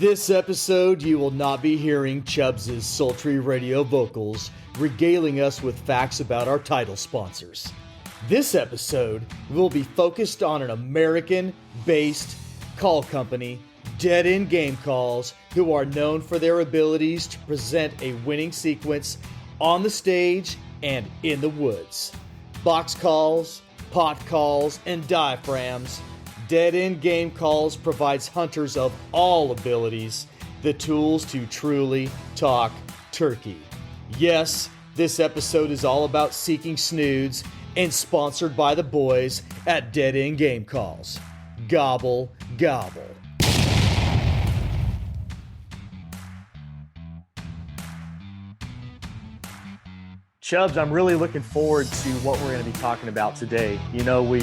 This episode, you will not be hearing Chubbs' sultry radio vocals regaling us with facts about our title sponsors. This episode will be focused on an American-based call company, Dead End Game Calls, who are known for their abilities to present a winning sequence on the stage and in the woods. Box calls, pot calls, and diaphragms, Dead End Game Calls provides hunters of all abilities the tools to truly talk turkey. Yes, this episode is all about seeking snoods and sponsored by the boys at Dead End Game Calls. Gobble, gobble. Chubbs, I'm really looking forward to what we're going to be talking about today. You know,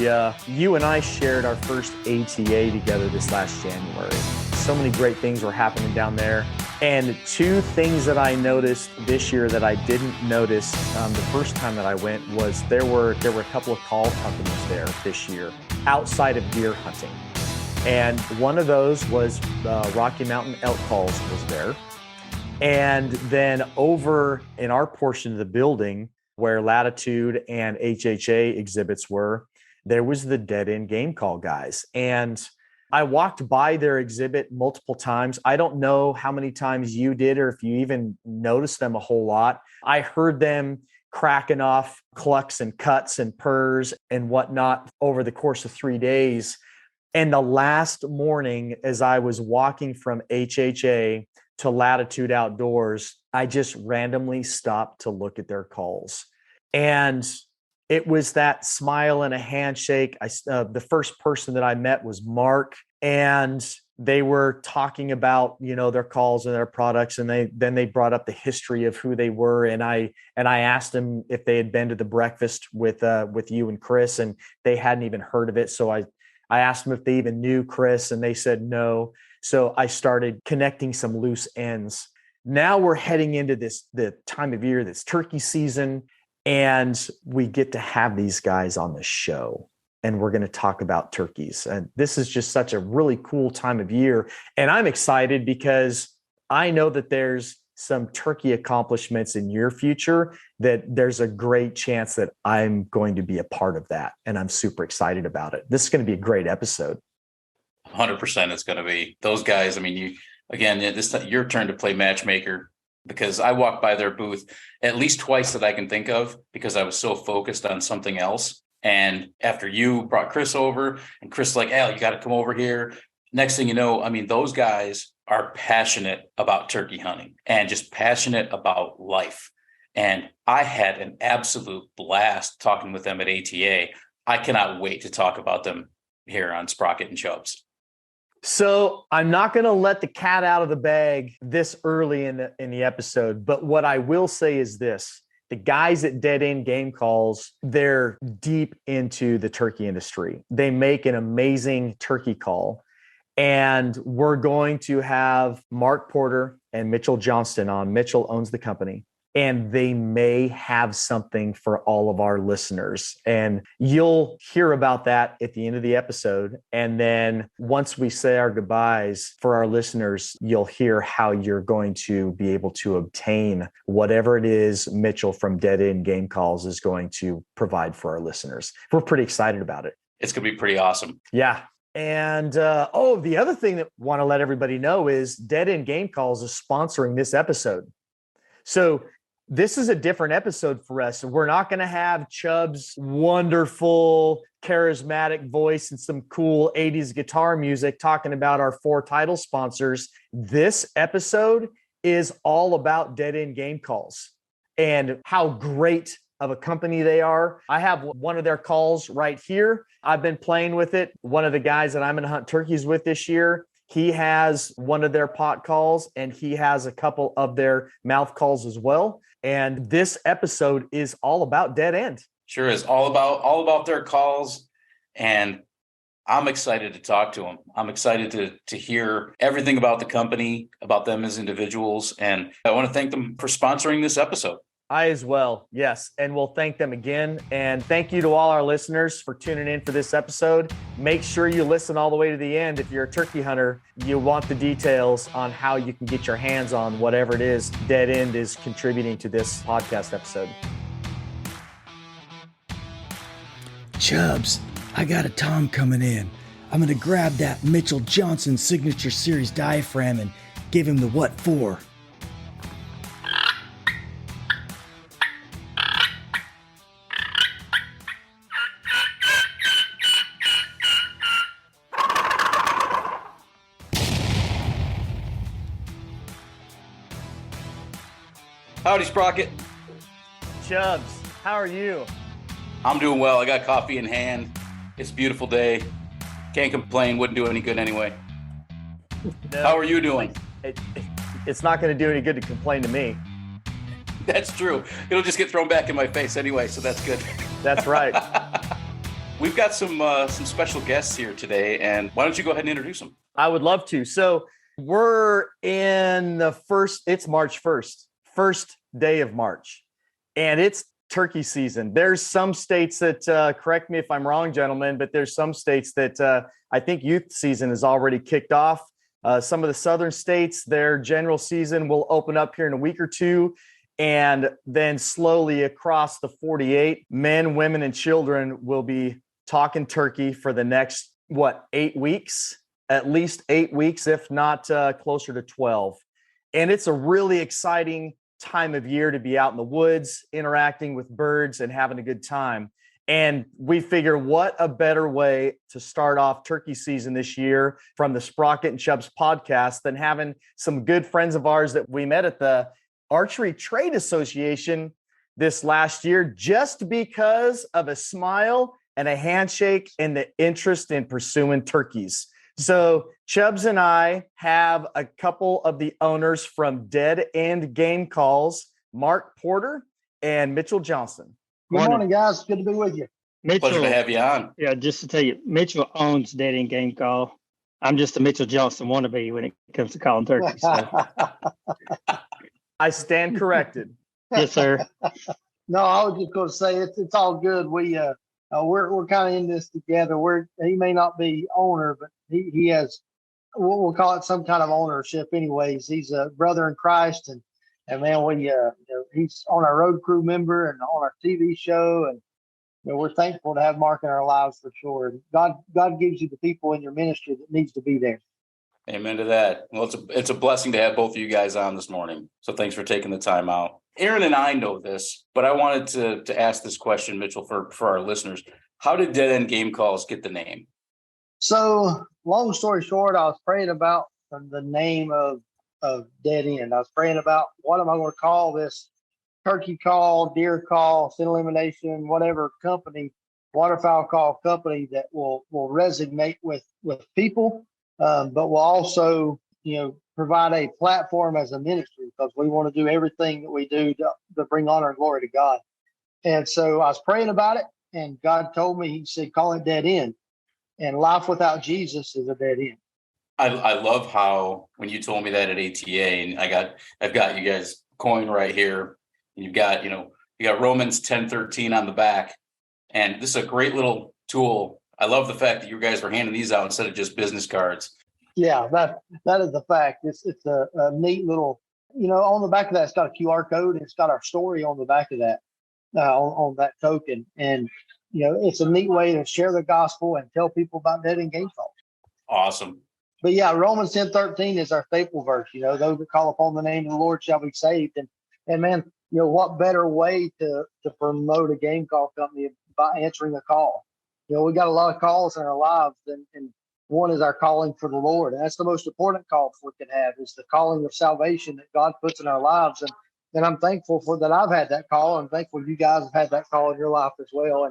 you and I shared our first ATA together this last January. So many great things were happening down there. And two things that I noticed this year that I didn't notice the first time that I went was there were a couple of call companies there this year outside of deer hunting. And one of those was Rocky Mountain Elk Calls was there. And then over in our portion of the building where Latitude and HHA exhibits were, there was the Dead End Game Call guys. And I walked by their exhibit multiple times. I don't know how many times you did or if you even noticed them a whole lot. I heard them cracking off clucks and cuts and purrs and whatnot over the course of 3 days. And the last morning, as I was walking from HHA to Latitude Outdoors, I just randomly stopped to look at their calls. And it was that smile and a handshake. The first person that I met was Mark, and they were talking about, you know, their calls and their products. And then they brought up the history of who they were. And I asked them if they had been to the breakfast with you and Chris, and they hadn't even heard of it. So I asked them if they even knew Chris, and they said no. So I started connecting some loose ends. Now we're heading into the time of year, this turkey season, and we get to have these guys on the show, and we're going to talk about turkeys. And this is just such a really cool time of year. And I'm excited because I know that there's some turkey accomplishments in your future that there's a great chance that I'm going to be a part of that. And I'm super excited about it. This is going to be a great episode. 100% it's going to be those guys. I mean, this your turn to play matchmaker, because I walked by their booth at least twice that I can think of because I was so focused on something else. And after you brought Chris over and Chris like, Al, you got to come over here. Next thing you know, I mean, those guys are passionate about turkey hunting and just passionate about life. And I had an absolute blast talking with them at ATA. I cannot wait to talk about them here on Sprocket and Chubbs. So I'm not going to let the cat out of the bag this early in the episode, but what I will say is this. The guys at Dead End Game Calls, they're deep into the turkey industry. They make an amazing turkey call. And we're going to have Mark Porter and Mitchell Johnston on. Mitchell owns the company. And they may have something for all of our listeners. And you'll hear about that at the end of the episode. And then once we say our goodbyes for our listeners, you'll hear how you're going to be able to obtain whatever it is Mitchell from Dead End Game Calls is going to provide for our listeners. We're pretty excited about it. It's going to be pretty awesome. Yeah. And the other thing that I want to let everybody know is Dead End Game Calls is sponsoring this episode. So this is a different episode for us. We're not going to have Chubb's wonderful, charismatic voice and some cool 80s guitar music talking about our 4 title sponsors. This episode is all about Dead End Game Calls and how great of a company they are. I have one of their calls right here. I've been playing with it. One of the guys that I'm going to hunt turkeys with this year, he has one of their pot calls and he has a couple of their mouth calls as well. And this episode is all about Dead End. Sure is all about their calls. And I'm excited to talk to them. I'm excited to hear everything about the company, about them as individuals. And I want to thank them for sponsoring this episode. I as well. Yes. And we'll thank them again. And thank you to all our listeners for tuning in for this episode. Make sure you listen all the way to the end. If you're a turkey hunter, you want the details on how you can get your hands on whatever it is Dead End is contributing to this podcast episode. Chubbs, I got a tom coming in. I'm going to grab that Mitchell Johnson Signature Series diaphragm and give him the what for. Howdy, Sprocket. Chubbs, how are you? I'm doing well. I got coffee in hand. It's a beautiful day. Can't complain. Wouldn't do any good anyway. No, how are you doing? It's not going to do any good to complain to me. That's true. It'll just get thrown back in my face anyway, so that's good. That's right. We've got some special guests here today, and why don't you go ahead and introduce them? I would love to. So we're in it's March 1st, first day of March, and it's turkey season. There's some states that, correct me if I'm wrong, gentlemen, but there's some states that I think youth season is already kicked off. Some of the southern states, their general season will open up here in a week or two. And then slowly across the 48, men, women, and children will be talking turkey for the next, 8 weeks? At least 8 weeks, if not closer to 12. And it's a really exciting time of year to be out in the woods, interacting with birds and having a good time. And we figure what a better way to start off turkey season this year from the Sprocket and Chubbs podcast than having some good friends of ours that we met at the Archery Trade Association this last year just because of a smile and a handshake and the interest in pursuing turkeys. So Chubbs and I have a couple of the owners from Dead End Game Calls, Mark Porter and Mitchell Johnston. Good morning, guys. Good to be with you. Mitchell, Pleasure to have you on. yeah, just to tell you, Mitchell owns Dead End Game Call. I'm just a Mitchell Johnston wannabe when it comes to calling turkeys. So. I stand corrected. Yes, sir. No, I was just going to say it's all good. We're kind of in this together. He may not be owner, but he has what we'll call it some kind of ownership. Anyways, he's a brother in Christ, and man, he's on our road crew member and on our TV show, and we're thankful to have Mark in our lives for sure. God gives you the people in your ministry that needs to be there. Amen to that. Well, it's a blessing to have both of you guys on this morning. So thanks for taking the time out. Aaron and I know this, but I wanted to ask this question, Mitchell, for our listeners. How did Dead End Game Calls get the name? So, long story short, I was praying about the name of Dead End. I was praying about what am I going to call this turkey call, deer call, sin elimination, whatever company, waterfowl call company that will resonate with people. But we'll also, provide a platform as a ministry because we want to do everything that we do to bring honor and glory to God. And so I was praying about it, and God told me, he said, call it Dead End. And life without Jesus is a dead end. I love how when you told me that at ATA, and I've got you guys coin right here. And you've got, you got Romans 10:13 on the back. And this is a great little tool. I love the fact that you guys were handing these out instead of just business cards. Yeah, that is the fact. It's a neat little, on the back of that, it's got a QR code and it's got our story on the back of that, on that token. And, it's a neat way to share the gospel and tell people about Dead End Game Calls. Awesome. But yeah, Romans 10:13 is our staple verse. Those that call upon the name of the Lord shall be saved. And man, what better way to promote a game call company by answering a call? We got a lot of calls in our lives, and one is our calling for the Lord. And that's the most important call we can have, is the calling of salvation that God puts in our lives. And I'm thankful for that. I've had that call. I'm thankful you guys have had that call in your life as well.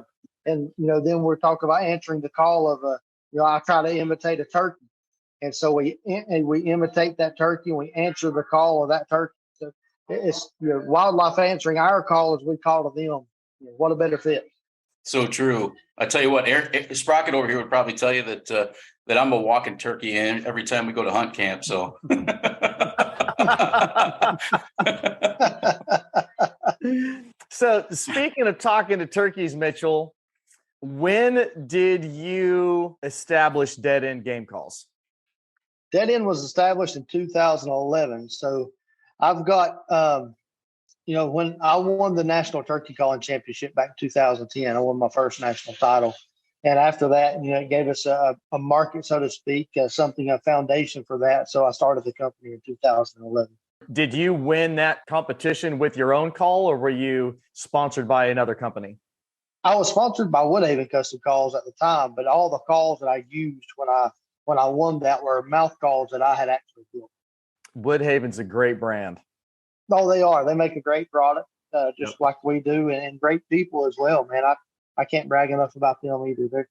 And then we're talking about answering the call of I try to imitate a turkey. And so we imitate that turkey and we answer the call of that turkey. So it's wildlife answering our call as we call to them. What a better fit. So true. I tell you what, Eric, Sprocket over here would probably tell you that I'm a walking turkey every time we go to hunt camp. So So speaking of talking to turkeys, Mitchell, when did you establish dead end game calls? Dead end was established in 2011. So I've got, when I won the National Turkey Calling Championship back in 2010, I won my first national title. And after that, it gave us a market, so to speak, a foundation for that. So I started the company in 2011. Did you win that competition with your own call, or were you sponsored by another company? I was sponsored by Woodhaven Custom Calls at the time, but all the calls that I used when I won that were mouth calls that I had actually built. Woodhaven's a great brand. Oh, they are. They make a great product, just like we do, and great people as well, man. I can't brag enough about them either. They're,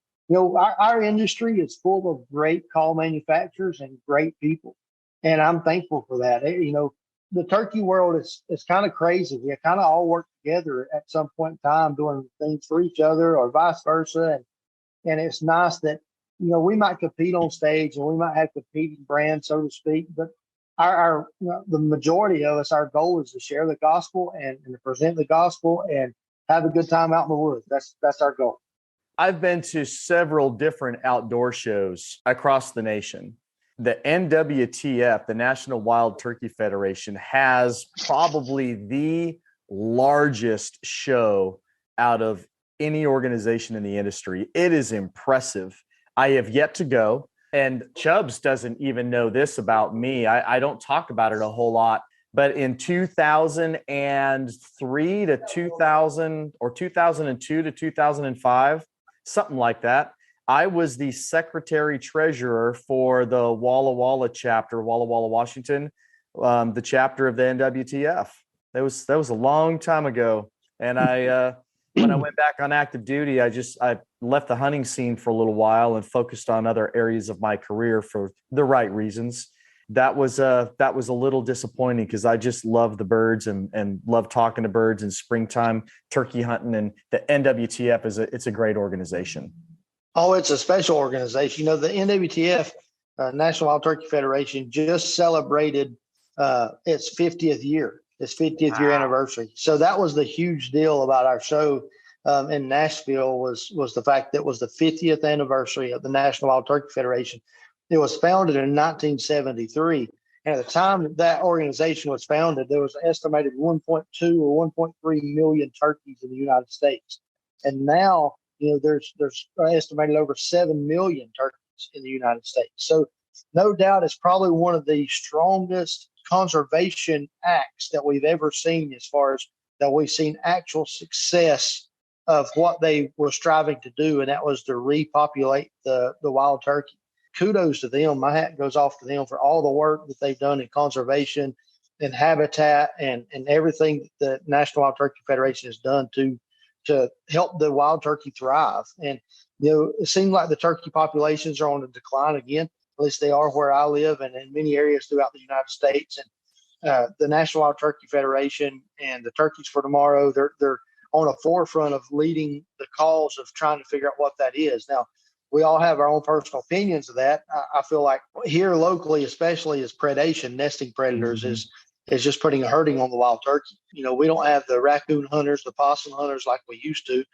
our industry is full of great call manufacturers and great people, and I'm thankful for that. The turkey world is kind of crazy. We kind of all work together at some point in time doing things for each other or vice versa, and it's nice that we might compete on stage and we might have competing brands, so to speak, but our the majority of us, our goal is to share the gospel and to present the gospel and have a good time out in the woods. That's our goal. I've been to several different outdoor shows across the nation. The NWTF, the National Wild Turkey Federation, has probably the largest show out of any organization in the industry. It is impressive. I have yet to go, and Chubbs doesn't even know this about me. I don't talk about it a whole lot, but in 2003 to 2000 or 2002 to 2005, something like that, I was the secretary treasurer for the Walla Walla chapter, Walla Walla, Washington, the chapter of the NWTF. That was a long time ago. And when I went back on active duty, I left the hunting scene for a little while and focused on other areas of my career for the right reasons. That was a little disappointing because I just love the birds and love talking to birds and springtime turkey hunting. And the NWTF it's a great organization. Oh, it's a special organization. The NWTF, National Wild Turkey Federation, just celebrated its 50th year, year anniversary. So that was the huge deal about our show in Nashville was the fact that it was the 50th anniversary of the National Wild Turkey Federation. It was founded in 1973. And at the time that organization was founded, there was an estimated 1.2 or 1.3 million turkeys in the United States. And now, there's estimated over 7 million turkeys in the United States. So no doubt it's probably one of the strongest conservation acts that we've ever seen, as far as that we've seen actual success of what they were striving to do, and that was to repopulate the wild turkey. Kudos to them. My hat goes off to them for all the work that they've done in conservation and habitat and everything that the National Wild Turkey Federation has done to help the wild turkey thrive. And, it seems like the turkey populations are on the decline again. At least they are where I live and in many areas throughout the United States. And the National Wild Turkey Federation and the Turkeys for Tomorrow, they're on a forefront of leading the cause of trying to figure out what that is. Now, we all have our own personal opinions of that. I feel like here locally, especially, is predation, nesting predators, is just putting a hurting on the wild turkey. We don't have the raccoon hunters, the possum hunters like we used to,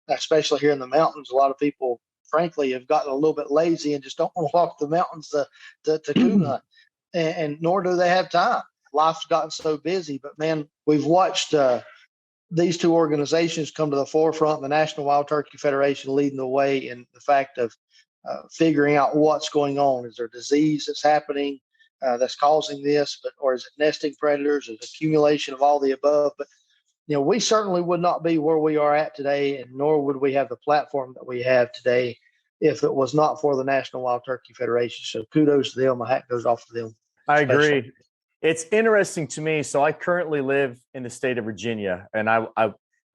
especially here in the mountains. A lot of people, frankly, have gotten a little bit lazy and just don't want to walk the mountains to coon hunt, and nor do they have time. Life's gotten so busy. But man, we've watched these two organizations come to the forefront. The National Wild Turkey Federation leading the way in the fact of figuring out what's going on. Is there disease that's happening that's causing this, or is it nesting predators? Is it accumulation of all the above? But we certainly would not be where we are at today, and nor would we have the platform that we have today if it was not for the National Wild Turkey Federation. So kudos to them. My hat goes off to them. I agree. It's interesting to me. So I currently live in the state of Virginia, and I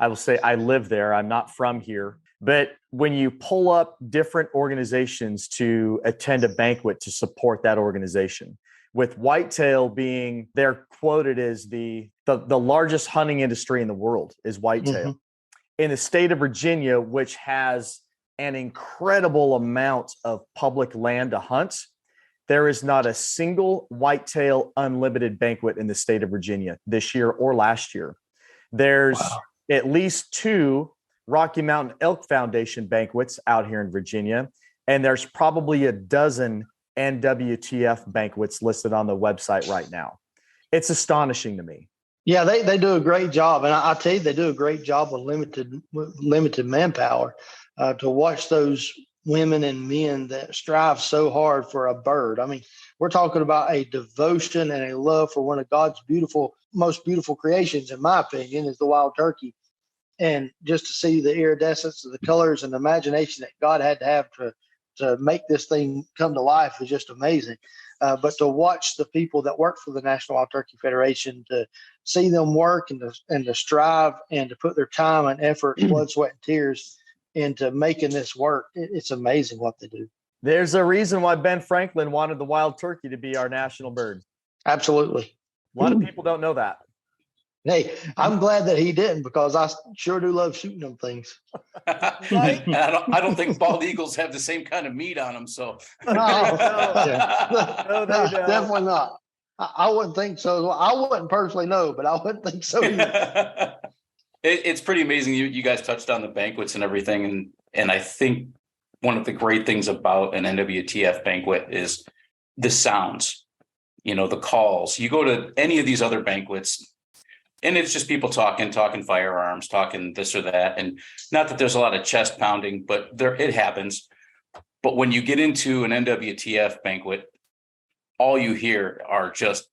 will say I live there. I'm not from here. But when you pull up different organizations to attend a banquet to support that organization, with whitetail being, they're quoted as the largest hunting industry in the world is whitetail. Mm-hmm. In the state of Virginia, which has an incredible amount of public land to hunt, there is not a single whitetail unlimited banquet in the state of Virginia this year or last year. There's at least 2 Rocky Mountain Elk Foundation banquets out here in Virginia, and there's probably a dozen NWTF banquets listed on the website right now. It's astonishing to me. Yeah, they do a great job, and I tell you, they do a great job with limited manpower. To watch those women and men that strive so hard for a bird. I mean, we're talking about a devotion and a love for one of God's most beautiful creations, in my opinion, is the wild turkey. And just to see the iridescence of the colors and the imagination that God had to have to make this thing come to life is just amazing. But to watch the people that work for the National Wild Turkey Federation, to see them work and to strive and to put their time and effort, blood, sweat, and tears into making this work, it's amazing what they do. There's a reason why Ben Franklin wanted the wild turkey to be our national bird. Absolutely. A lot of people don't know that. Hey, I'm glad that he didn't, because I sure do love shooting them things. Right? I don't think bald eagles have the same kind of meat on them. So No, definitely not. I wouldn't think so. I wouldn't personally know, but I wouldn't think so either. It's pretty amazing. You guys touched on the banquets and everything. And I think one of the great things about an NWTF banquet is the sounds, the calls. You go to any of these other banquets, and it's just people talking firearms, talking this or that. And not that there's a lot of chest pounding, but it happens. But when you get into an NWTF banquet, all you hear are just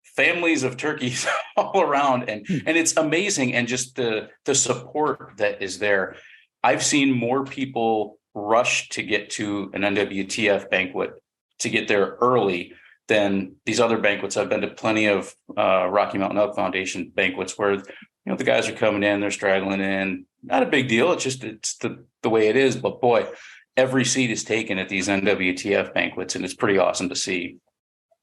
families of turkeys all around. And it's amazing. And just the support that is there. I've seen more people rush to get to an NWTF banquet to get there early than these other banquets. I've been to plenty of Rocky Mountain Elk Foundation banquets where the guys are coming in, they're straggling in. Not a big deal. It's the way it is. But boy, every seat is taken at these NWTF banquets, and it's pretty awesome to see.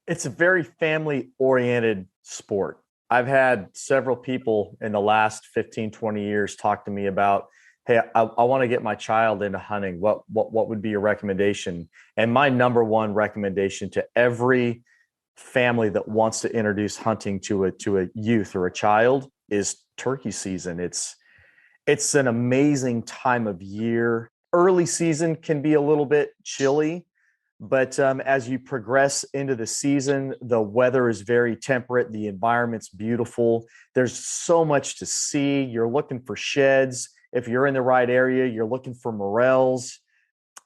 It's a very family-oriented sport. I've had several people in the last 15, 20 years talk to me about, hey, I want to get my child into hunting. What would be your recommendation? And my number one recommendation to every family that wants to introduce hunting to a youth or a child is turkey season. It's an amazing time of year. Early season can be a little bit chilly, but as you progress into the season, the weather is very temperate. The environment's beautiful. There's so much to see. You're looking for sheds. If you're in the right area, you're looking for morels,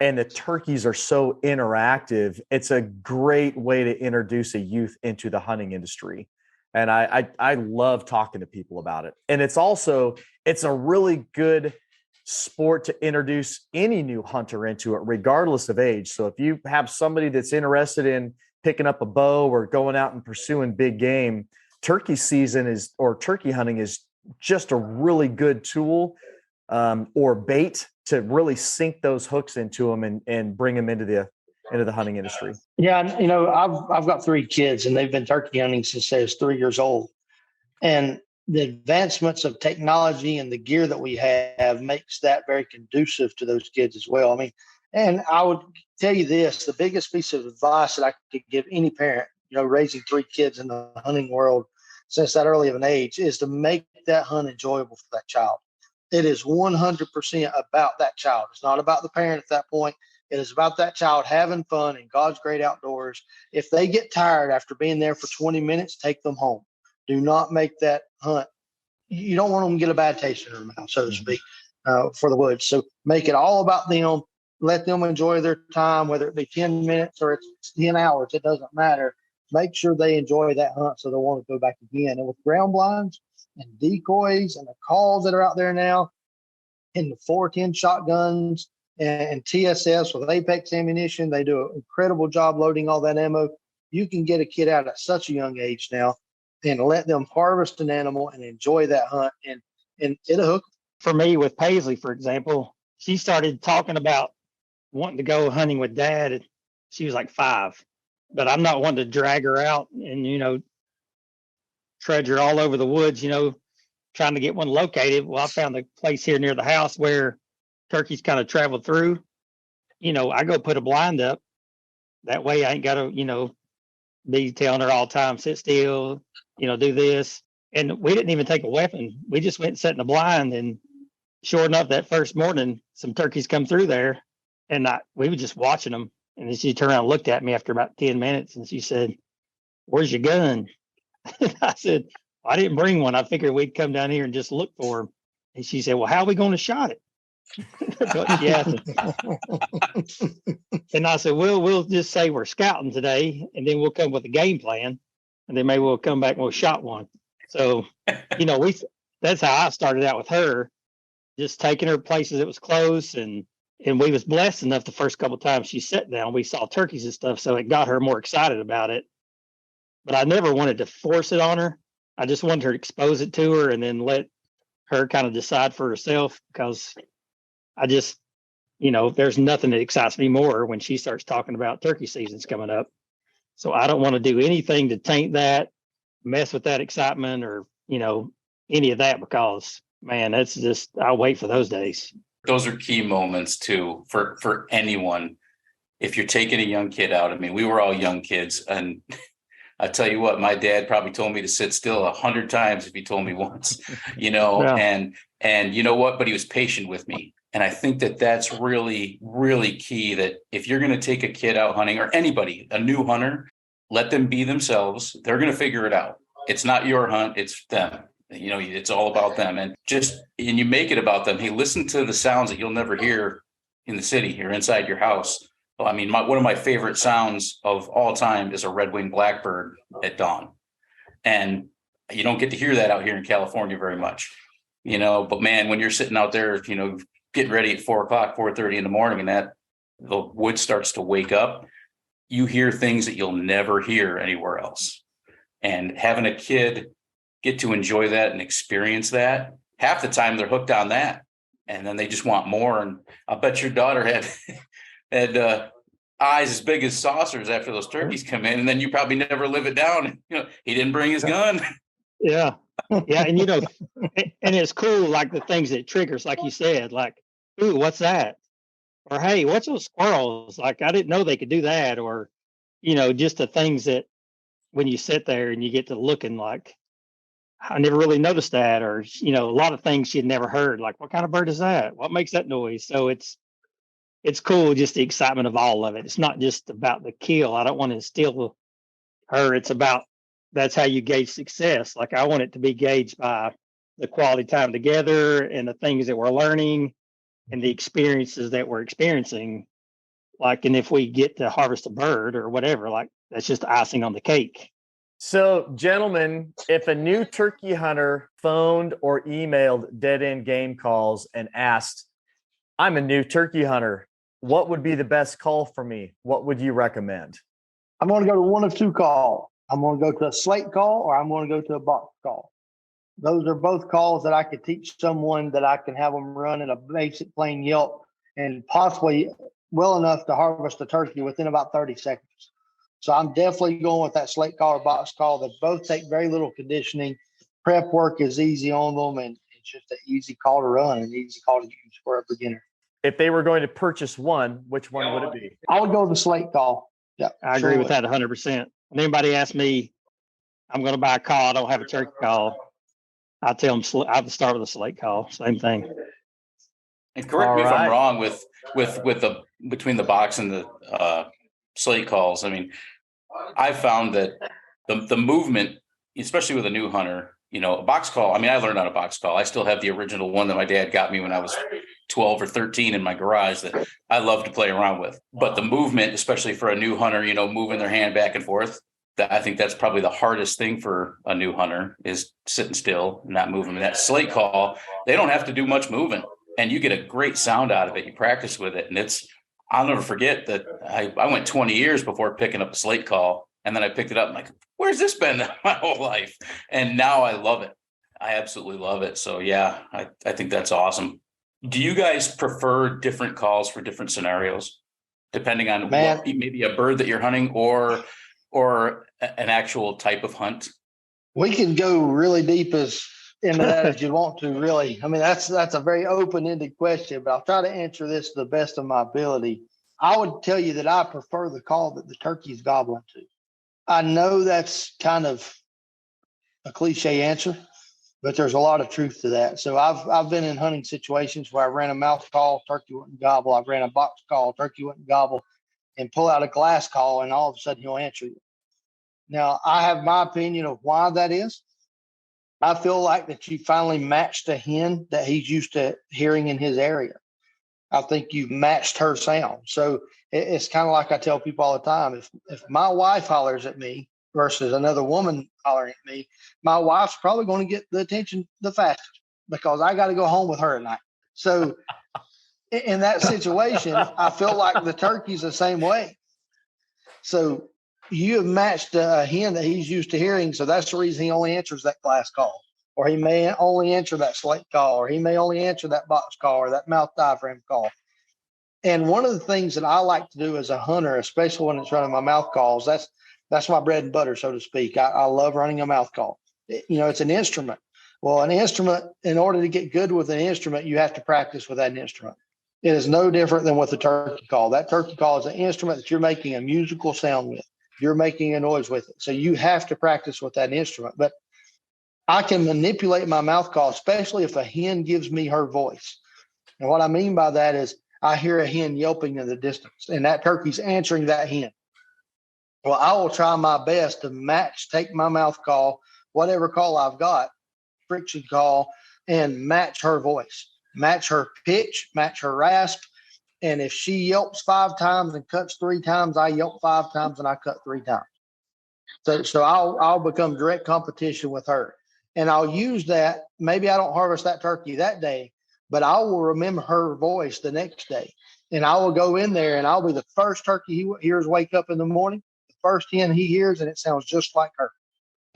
and the turkeys are so interactive. It's a great way to introduce a youth into the hunting industry. And I love talking to people about it. And it's a really good sport to introduce any new hunter into it, regardless of age. So if you have somebody that's interested in picking up a bow or going out and pursuing big game, turkey hunting is just a really good tool or bait to really sink those hooks into them and bring them into the hunting industry. Yeah, I've got 3 kids, and they've been turkey hunting since they was 3 years old. And the advancements of technology and the gear that we have makes that very conducive to those kids as well. I mean, and I would tell you this, the biggest piece of advice that I could give any parent, raising 3 kids in the hunting world since that early of an age, is to make that hunt enjoyable for that child. It is 100% about that child. It's not about the parent at that point. It is about that child having fun in God's great outdoors. If they get tired after being there for 20 minutes, take them home. Do not make that hunt. You don't want them to get a bad taste in their mouth, so to speak, for the woods. So make it all about them. Let them enjoy their time, whether it be 10 minutes or it's 10 hours. It doesn't matter. Make sure they enjoy that hunt so they'll want to go back again. And with ground blinds and decoys and the calls that are out there now, and the 410 shotguns and TSS with Apex ammunition, they do an incredible job loading all that ammo. You can get a kid out at such a young age now and let them harvest an animal and enjoy that hunt, and it'll hook. For me, with Paisley, for example, she started talking about wanting to go hunting with Dad, and she was like 5. But I'm not one to drag her out and, trudge her all over the woods, trying to get one located. Well, I found a place here near the house where turkeys kind of travel through. I go put a blind up. That way I ain't got to, be telling her all the time, sit still, do this. And we didn't even take a weapon. We just went and sat in the blind. And sure enough, that first morning, some turkeys come through there. And we were just watching them. And then she turned around and looked at me after about 10 minutes. And she said, "Where's your gun?" And I said, "I didn't bring one. I figured we'd come down here and just look for them." And she said, "Well, how are we going to shot it?" And I said, "Well, we'll just say we're scouting today, and then we'll come with a game plan. And then maybe we'll come back and we'll shot one." So, that's how I started out with her, just taking her places that was close. And we was blessed enough the first couple of times she sat down, we saw turkeys and stuff. So it got her more excited about it. But I never wanted to force it on her. I just wanted her to expose it to her and then let her kind of decide for herself, because I just, there's nothing that excites me more when she starts talking about turkey season's coming up. So I don't want to do anything to taint that, mess with that excitement, or, any of that, because, man, that's just, I'll wait for those days. Those are key moments too, for anyone. If you're taking a young kid out, I mean, we were all young kids, and I tell you what, my dad probably told me to sit still 100 times if he told me once, Yeah. and you know what, but he was patient with me. And I think that that's really, really key, that if you're going to take a kid out hunting, or anybody, a new hunter, let them be themselves. They're going to figure it out. It's not your hunt. It's them. It's all about them. And you make it about them. Hey, listen to the sounds that you'll never hear in the city or inside your house. Well, I mean, one of my favorite sounds of all time is a red-winged blackbird at dawn. And you don't get to hear that out here in California very much, but man, when you're sitting out there, getting ready at 4:00, 4:30 in the morning, and that the wood starts to wake up, you hear things that you'll never hear anywhere else. And having a kid get to enjoy that and experience that, half the time they're hooked on that, and then they just want more. And I bet your daughter had eyes as big as saucers after those turkeys come in, and then you probably never live it down. He didn't bring his gun. Yeah. Yeah. And, and it's cool, like the things that triggers, like you said, like, "Ooh, what's that?" Or, "Hey, what's those squirrels? Like, I didn't know they could do that." Or, just the things that when you sit there and you get to looking, like, "I never really noticed that." Or, a lot of things she'd never heard, like, "What kind of bird is that? What makes that noise?" So it's cool, just the excitement of all of it. It's not just about the kill. I don't want to steal her. It's about, that's how you gauge success. Like, I want it to be gauged by the quality time together and the things that we're learning and the experiences that we're experiencing. Like, and if we get to harvest a bird or whatever, like, that's just icing on the cake. So, gentlemen, if a new turkey hunter phoned or emailed Dead End Game Calls and asked, "I'm a new turkey hunter, what would be the best call for me?" what would you recommend? I'm going to go to one of two calls. I'm going to go to a slate call, or I'm going to go to a box call. Those are both calls that I could teach someone, that I can have them run in a basic plain Yelp, and possibly well enough to harvest a turkey within about 30 seconds. So I'm definitely going with that slate call or box call. They both take very little conditioning. Prep work is easy on them, and it's just an easy call to run and easy call to use for a beginner. If they were going to purchase one, which one would it be? I would go with the slate call. Yeah, I agree with that 100%. When anybody asks me, I'm going to buy a call, I don't have a turkey call, I tell them I would start with a slate call. Same thing. And correct me if I'm wrong with the between the box and the slate calls. I mean, I found that the movement, especially with a new hunter, a box call. I mean, I learned on a box call. I still have the original one that my dad got me when I was 12 or 13 in my garage that I love to play around with. But the movement, especially for a new hunter, moving their hand back and forth, I think that's probably the hardest thing for a new hunter, is sitting still, not moving. That slate call, they don't have to do much moving, and you get a great sound out of it. You practice with it, and I'll never forget that I went 20 years before picking up a slate call, and then I picked it up and like, where's this been my whole life? And now I love it. I absolutely love it. So yeah, I think that's awesome. Do you guys prefer different calls for different scenarios, depending on what, maybe a bird that you're hunting or an actual type of hunt? We can go really deep into that as you want to, really. I mean, that's a very open-ended question, but I'll try to answer this to the best of my ability. I would tell you that I prefer the call that the turkey is gobbling to. I know that's kind of a cliche answer, but there's a lot of truth to that. So I've been in hunting situations where I ran a mouth call, turkey wouldn't gobble. I ran a box call, turkey wouldn't gobble, and pull out a glass call, and all of a sudden he'll answer you. Now, I have my opinion of why that is. I feel like that you finally matched a hen that he's used to hearing in his area. I think you've matched her sound. So it's kind of like I tell people all the time, if my wife hollers at me versus another woman hollering at me, my wife's probably going to get the attention the fastest because I got to go home with her at night. So in that situation, I feel like the turkey's the same way. So you have matched a hen that he's used to hearing. So that's the reason he only answers that glass call, or he may only answer that slate call, or he may only answer that box call or that mouth diaphragm call. And one of the things that I like to do as a hunter, especially when it's running my mouth calls, that's my bread and butter, so to speak. I love running a mouth call. It's an instrument. Well, an instrument, in order to get good with an instrument, you have to practice with that instrument. It is no different than with the turkey call. That turkey call is an instrument that you're making a musical sound with. You're making a noise with it. So you have to practice with that instrument. But I can manipulate my mouth call, especially if a hen gives me her voice. And what I mean by that is I hear a hen yelping in the distance, and that turkey's answering that hen. Well, I will try my best to take my mouth call, whatever call I've got, friction call, and match her voice, match her pitch, match her rasp. And if she yelps 5 times and cuts 3 times, I yelp 5 times and I cut 3 times. So I'll become direct competition with her. And I'll use that. Maybe I don't harvest that turkey that day, but I will remember her voice the next day. And I will go in there and I'll be the first turkey he hears wake up in the morning, the first hen he hears, and it sounds just like her.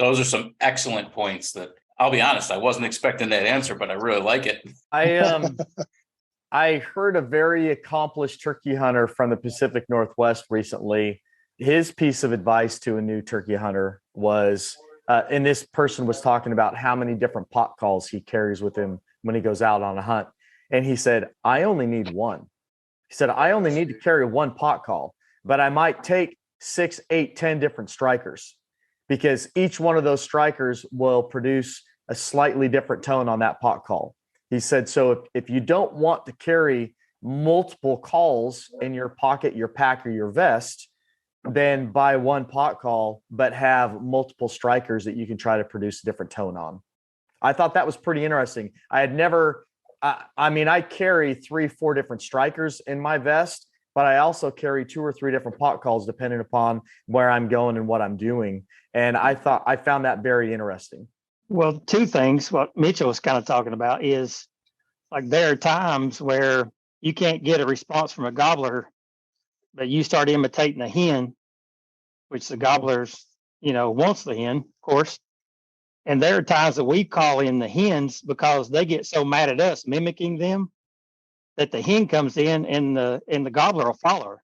Those are some excellent points that, I'll be honest, I wasn't expecting that answer, but I really like it. I heard a very accomplished turkey hunter from the Pacific Northwest recently. His piece of advice to a new turkey hunter was, and this person was talking about how many different pot calls he carries with him when he goes out on a hunt. And he said, I only need one. He said, I only need to carry one pot call, but I might take 6, 8, 10 different strikers because each one of those strikers will produce a slightly different tone on that pot call. He said, so if you don't want to carry multiple calls in your pocket, your pack, or your vest, then buy one pot call, but have multiple strikers that you can try to produce a different tone on. I thought that was pretty interesting. I had never, I carry 3, 4 different strikers in my vest, but I also carry 2 or 3 different pot calls depending upon where I'm going and what I'm doing. And I found that very interesting. Well, 2 things. What Mitchell was kind of talking about is like there are times where you can't get a response from a gobbler, but you start imitating a hen, which the gobbler's, wants the hen, of course. And there are times that we call in the hens because they get so mad at us mimicking them that the hen comes in and the gobbler will follow her.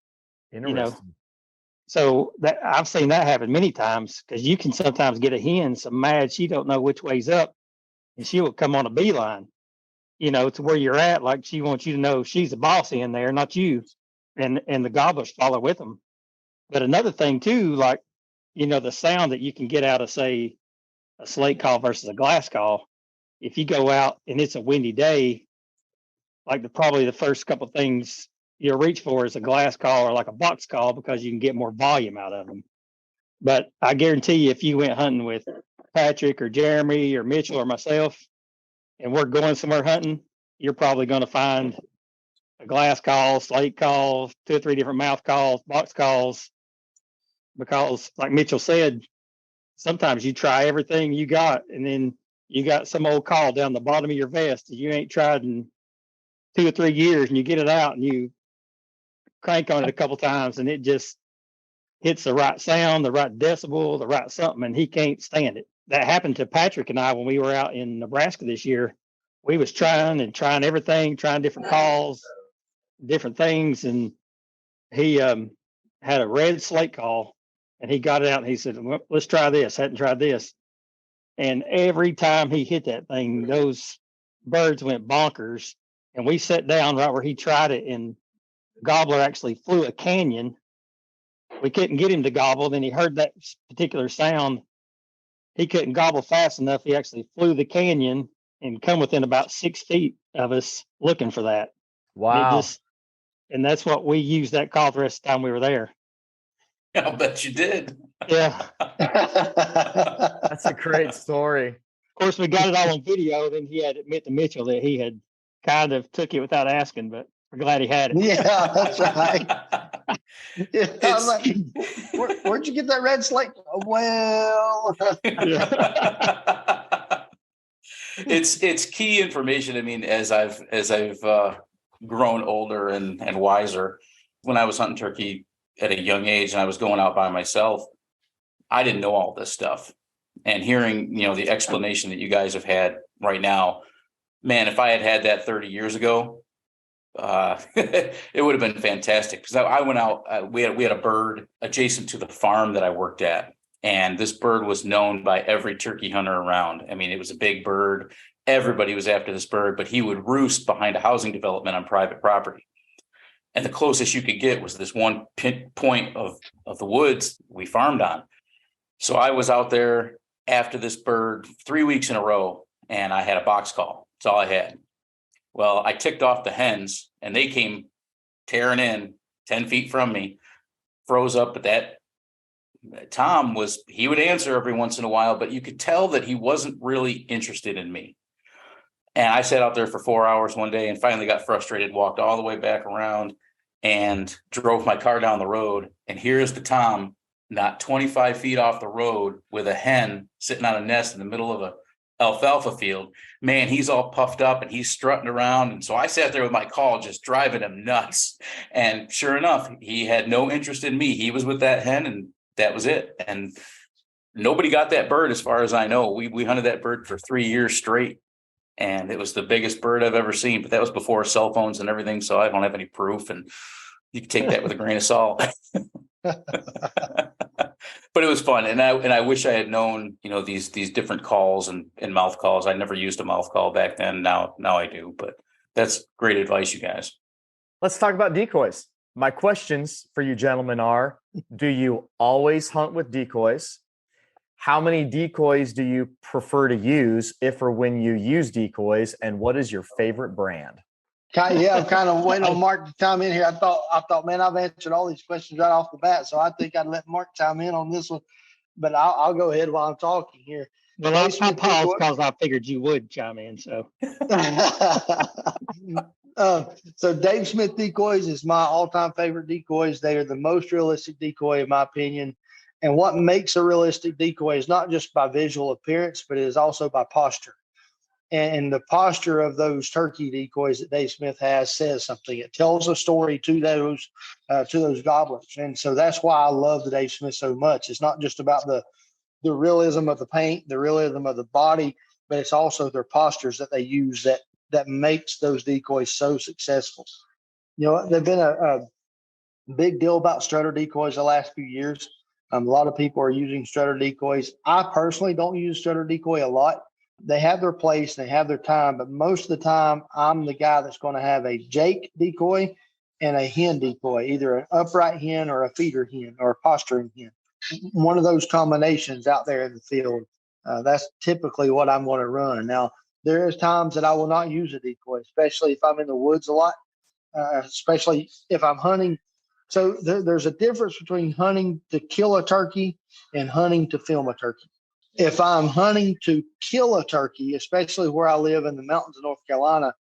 Interesting. So that I've seen that happen many times because you can sometimes get a hen so mad she don't know which way's up, and she will come on a beeline, to where you're at. Like she wants you to know she's the boss in there, not you. And the gobblers follow with them. But another thing too, like, the sound that you can get out of, say, a slate call versus a glass call. If you go out and it's a windy day, like probably the first couple of things you'll reach for is a glass call or like a box call because you can get more volume out of them. But I guarantee you, if you went hunting with Patrick or Jeremy or Mitchell or myself, and we're going somewhere hunting, you're probably going to find a glass call, slate call, 2 or 3 different mouth calls, box calls, because like Mitchell said, sometimes you try everything you got and then you got some old call down the bottom of your vest that you ain't tried in 2 or 3 years, and you get it out and you crank on it a couple times and it just hits the right sound, the right decibel, the right something, and he can't stand it. That happened to Patrick and I when we were out in Nebraska this year. We was trying everything, trying different calls, different things, and he had a red slate call, and he got it out and he said, well, let's try this. Hadn't tried this. And every time he hit that thing, those birds went bonkers. And we sat down right where he tried it, and the gobbler actually flew a canyon. We couldn't get him to gobble. Then he heard that particular sound, he couldn't gobble fast enough. He actually flew the canyon and come within about 6 feet of us looking for that. Wow. And that's what we used that call the rest of the time we were there. I'll bet you did. Yeah. That's a great story. Of course, we got it all on video. Then he had to admit to Mitchell that he had kind of took it without asking, but we're glad he had it. Yeah, that's right. Yeah, I was like, where'd you get that red slate? Well, it's key information. I mean, as I've grown older and wiser, when I was hunting turkey at a young age and I was going out by myself, I didn't know all this stuff. And hearing, the explanation that you guys have had right now, man, if I had that 30 years ago, it would have been fantastic. Because I went out, we had a bird adjacent to the farm that I worked at. And this bird was known by every turkey hunter around. I mean, it was a big bird. Everybody was after this bird, but he would roost behind a housing development on private property. And the closest you could get was this one pinpoint of the woods we farmed on. So I was out there after this bird 3 weeks in a row, and I had a box call. That's all I had. Well, I ticked off the hens, and they came tearing in 10 feet from me, froze up. But that Tom he would answer every once in a while, but you could tell that he wasn't really interested in me. And I sat out there for 4 hours one day and finally got frustrated, walked all the way back around and drove my car down the road. And here's the Tom, not 25 feet off the road with a hen sitting on a nest in the middle of a alfalfa field. Man, he's all puffed up and he's strutting around. And so I sat there with my call, just driving him nuts. And sure enough, he had no interest in me. He was with that hen, and that was it. And nobody got that bird, as far as I know. We hunted that bird for 3 years straight. And it was the biggest bird I've ever seen. But that was before cell phones and everything. So I don't have any proof. And you can take that with a grain of salt. But it was fun. And I wish I had known, these different calls and mouth calls. I never used a mouth call back then. Now I do. But that's great advice, you guys. Let's talk about decoys. My questions for you gentlemen are, do you always hunt with decoys? How many decoys do you prefer to use if or when you use decoys? And what is your favorite brand? Yeah, I'm kind of waiting on Mark to chime in here. I thought, man, I've answered all these questions right off the bat, so I think I'd let Mark chime in on this one. But I'll go ahead while I'm talking here. Well, I paused because I figured you would chime in. So, so Dave Smith decoys is my all-time favorite decoys. They are the most realistic decoy, in my opinion. And what makes a realistic decoy is not just by visual appearance, but it is also by posture. And the posture of those turkey decoys that Dave Smith has says something. It tells a story to those gobblers. And so that's why I love the Dave Smith so much. It's not just about the realism of the paint, the realism of the body, but it's also their postures that they use that makes those decoys so successful. There've been a big deal about strutter decoys the last few years. A lot of people are using strutter decoys. I personally don't use strutter decoy a lot. They have their place, they have their time, but most of the time I'm the guy that's going to have a Jake decoy and a hen decoy, either an upright hen or a feeder hen or a posturing hen. One of those combinations out there in the field. That's typically what I'm going to run. Now, there is times that I will not use a decoy, especially if I'm in the woods a lot, especially if I'm hunting. So there's a difference between hunting to kill a turkey and hunting to film a turkey. If I'm hunting to kill a turkey, especially where I live in the mountains of North Carolina,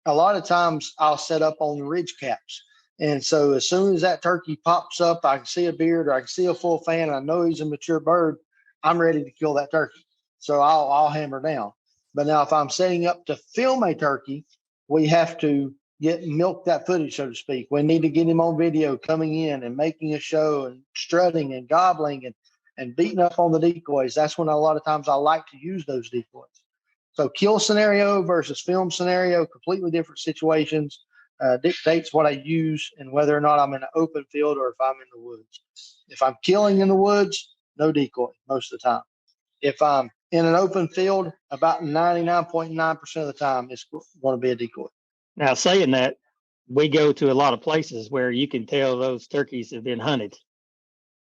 a lot of times I'll set up on the ridge caps. And so as soon as that turkey pops up, I can see a beard or I can see a full fan, and I know he's a mature bird, I'm ready to kill that turkey. So I'll hammer down. But now if I'm setting up to film a turkey, we have to milk that footage, so to speak. We need to get him on video coming in and making a show and strutting and gobbling and beating up on the decoys. That's when a lot of times I like to use those decoys. So kill scenario versus film scenario, completely different situations, dictates what I use and whether or not I'm in an open field or if I'm in the woods. If I'm killing in the woods, no decoy most of the time. If I'm in an open field, about 99.9% of the time, it's going to be a decoy. now saying that, we go to a lot of places where you can tell those turkeys have been hunted.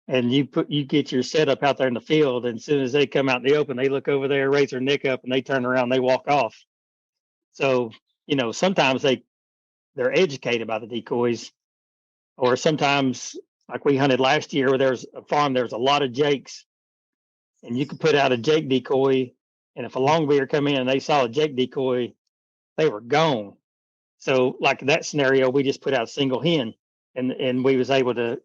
and you get your setup out there in the field, and as soon as they come out in the open, they look over there, raise their neck up, and they turn around, and they walk off. So, sometimes they're educated by the decoys, or sometimes like we hunted last year where there's a farm, there's a lot of jakes, and you could put out a jake decoy, and if a longbeard come in and they saw a jake decoy, they were gone. So like that scenario, we just put out a single hen, and we was able to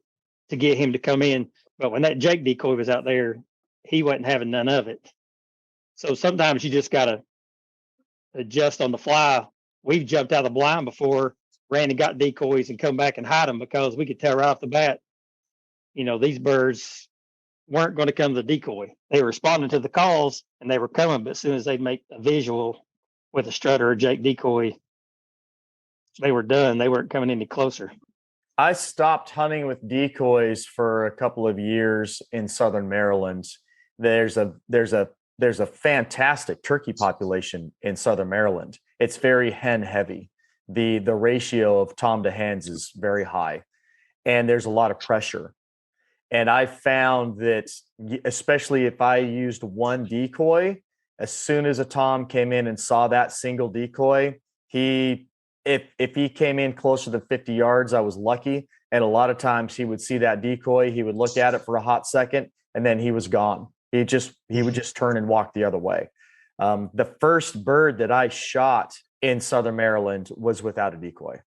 get him to come in. But when that jake decoy was out there, he wasn't having none of it. So sometimes you just got to adjust on the fly. We've jumped out of the blind before, ran and got decoys and come back and hide them, because we could tell right off the bat, these birds weren't going to come to the decoy. They were responding to the calls and they were coming, but as soon as they make a visual with a strutter or jake decoy, they were done. They weren't coming any closer. I stopped hunting with decoys for a couple of years in Southern Maryland. There's a fantastic turkey population in Southern Maryland. It's very hen heavy. The ratio of tom to hens is very high, and there's a lot of pressure. And I found that, especially if I used one decoy, as soon as a tom came in and saw that single decoy, if he came in closer than 50 yards, I was lucky. And a lot of times he would see that decoy, he would look at it for a hot second, and then he was gone. He would just turn and walk the other way. The first bird that I shot in Southern Maryland was without a decoy.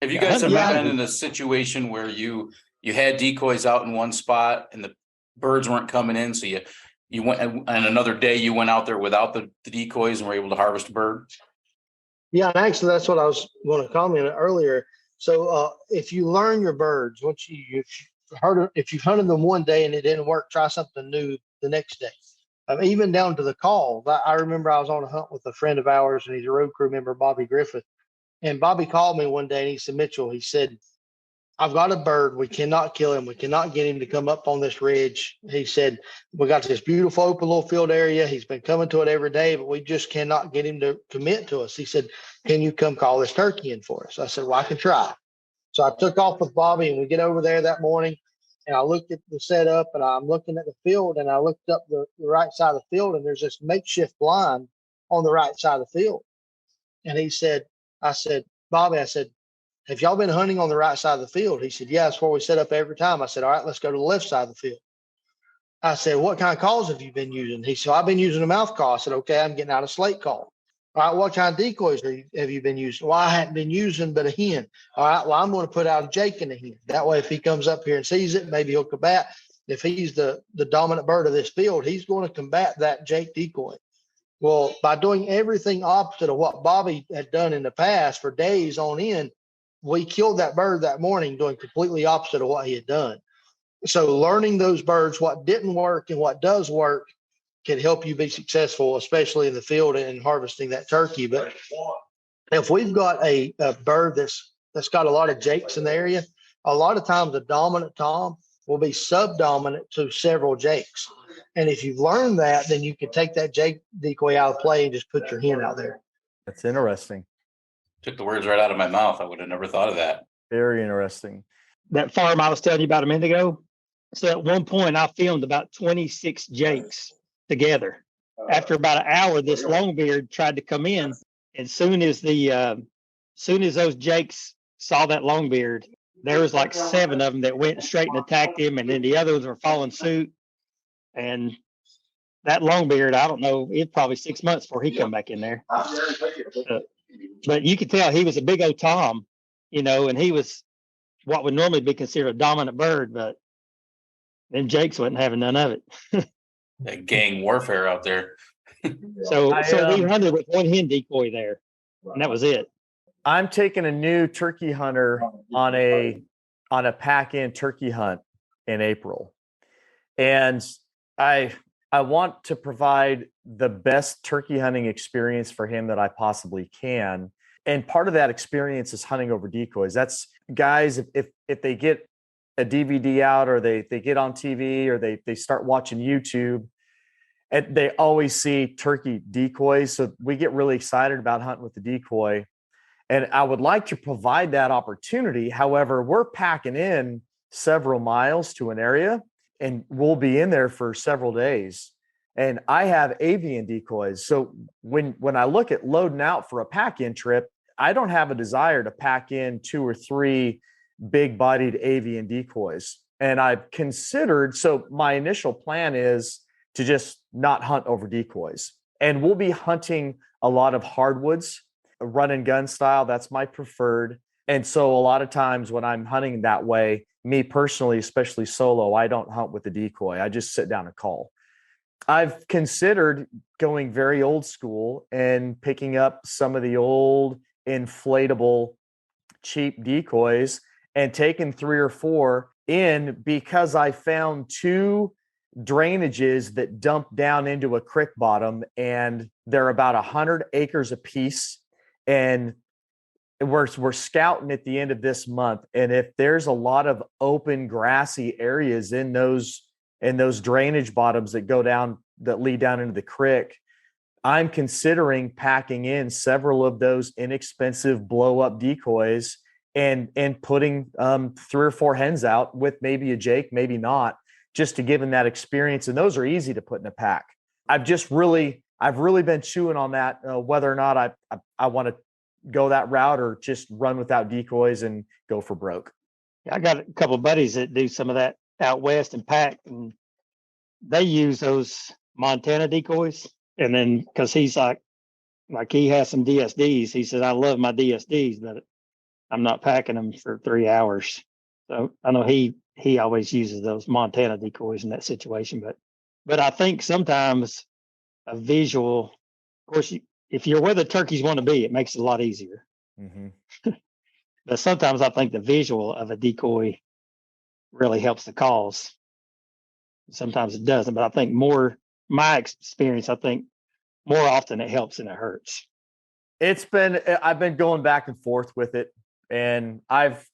Have you guys ever been in a situation where you had decoys out in one spot and the birds weren't coming in, so you went, and another day you went out there without the decoys and were able to harvest a bird? Yeah, and actually that's what I was going to comment earlier. So if you learn your birds, once if you've hunted them one day and it didn't work, try something new the next day. Even down to the calls. I remember I was on a hunt with a friend of ours, and he's a road crew member, Bobby Griffith. And Bobby called me one day and he said, Mitchell, he said, I've got a bird. We cannot kill him. We cannot get him to come up on this ridge. He said, we got this beautiful open little field area. He's been coming to it every day, but we just cannot get him to commit to us. He said, can you come call this turkey in for us? I said, well, I can try. So I took off with Bobby, and we get over there that morning, and I looked at the setup, and I'm looking at the field, and I looked up the right side of the field, and there's this makeshift blind on the right side of the field. And I said, Bobby, have y'all been hunting on the right side of the field? He said, yeah, that's where we set up every time. I said, all right, let's go to the left side of the field. I said, what kind of calls have you been using? He said, I've been using a mouth call. I said, okay, I'm getting out a slate call. All right, what kind of decoys have you been using? Well, I hadn't been using but a hen. All right, well, I'm going to put out a jake and a hen. That way, if he comes up here and sees it, maybe he'll combat. If he's the dominant bird of this field, he's going to combat that jake decoy. Well, by doing everything opposite of what Bobby had done in the past for days on end, we killed that bird that morning doing completely opposite of what he had done. So learning those birds, what didn't work and what does work, can help you be successful, especially in the field and harvesting that turkey. But if we've got a bird that's got a lot of jakes in the area, a lot of times the dominant tom will be subdominant to several jakes. And if you've learned that, then you can take that jake decoy out of play and just put your hen out there. That's interesting. Took the words right out of my mouth. I would have never thought of that. Very interesting. That farm I was telling you about a minute ago. So at one point I filmed about 26 jakes together. After about an hour, this longbeard tried to come in. And soon as those jakes saw that longbeard, there was like 7 of them that went straight and attacked him, and then the others were following suit. And that longbeard, I don't know, it's probably 6 months before he come back in there. But you could tell he was a big old tom, and he was what would normally be considered a dominant bird, but then jakes wasn't having none of it. That gang warfare out there. So we hunted with one hen decoy there, and that was it. I'm taking a new turkey hunter on a pack-in turkey hunt in April, and I want to provide the best turkey hunting experience for him that I possibly can. And part of that experience is hunting over decoys. That's guys, if they get a DVD out, or they get on TV, or they start watching YouTube, and they always see turkey decoys. So we get really excited about hunting with the decoy. And I would like to provide that opportunity. However, we're packing in several miles to an area, and we'll be in there for several days. And I have avian decoys. So when I look at loading out for a pack-in trip, I don't have a desire to pack in 2 or 3 big-bodied avian decoys. And I've considered, so my initial plan is to just not hunt over decoys. And we'll be hunting a lot of hardwoods, run and gun style. That's my preferred. And so a lot of times when I'm hunting that way, me personally, especially solo, I don't hunt with the decoy. I just sit down and call. I've considered going very old school and picking up some of the old inflatable cheap decoys and taking 3 or 4 in, because I found 2 drainages that dump down into a creek bottom, and they're about 100 acres apiece. And we're scouting at the end of this month. And if there's a lot of open grassy areas in those drainage bottoms that lead down into the creek, I'm considering packing in several of those inexpensive blow up decoys and putting 3 or 4 hens out with maybe a Jake, maybe not, just to give them that experience. And those are easy to put in a pack. I've really been chewing on that, whether or not I want to go that route or just run without decoys and go for broke. I got a couple of buddies that do some of that out west and pack, and they use those Montana decoys. And then, because he's like he has some DSDs, he said, I love my DSDs, but I'm not packing them for 3 hours. So I know he always uses those Montana decoys in that situation. But I think sometimes a visual, of course, if you're where the turkeys want to be, it makes it a lot easier. Mm-hmm. But sometimes I think the visual of a decoy really helps the cause. Sometimes it doesn't, but I think my experience, I think more often it helps than it hurts. I've been going back and forth with it, and I've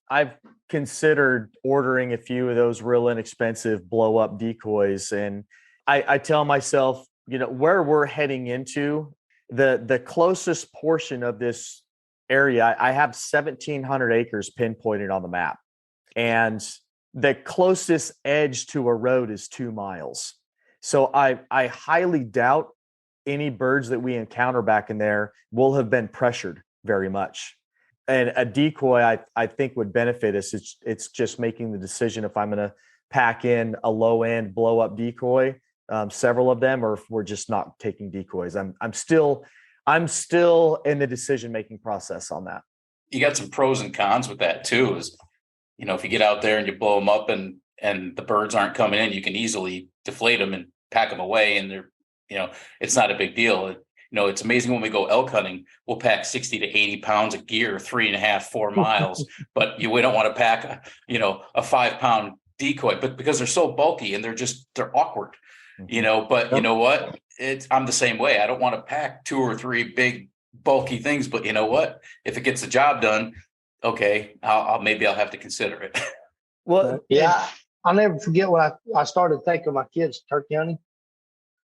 considered ordering a few of those real inexpensive blow up decoys. And I tell myself, where we're heading into, the closest portion of this area, I have 1,700 acres pinpointed on the map, and the closest edge to a road is 2 miles. So I highly doubt any birds that we encounter back in there will have been pressured very much. And a decoy, I think, would benefit us. It's just making the decision if I'm going to pack in a low end blow up decoy, several of them, or if we're just not taking decoys. I'm still in the decision making process on that. You got some pros and cons with that too. Is if you get out there and you blow them up and the birds aren't coming in, you can easily deflate them and pack them away, and they're it's not a big deal. It's amazing when we go elk hunting, we'll pack 60 to 80 pounds of gear, 3.5, 4 miles, but we don't want to pack, a 5-pound decoy, but because they're so bulky and they're awkward, but you know what? I'm the same way. I don't want to pack 2 or 3 big bulky things, but you know what? If it gets the job done, okay, maybe I'll have to consider it. Well, yeah, I'll never forget when I started taking my kids turkey hunting.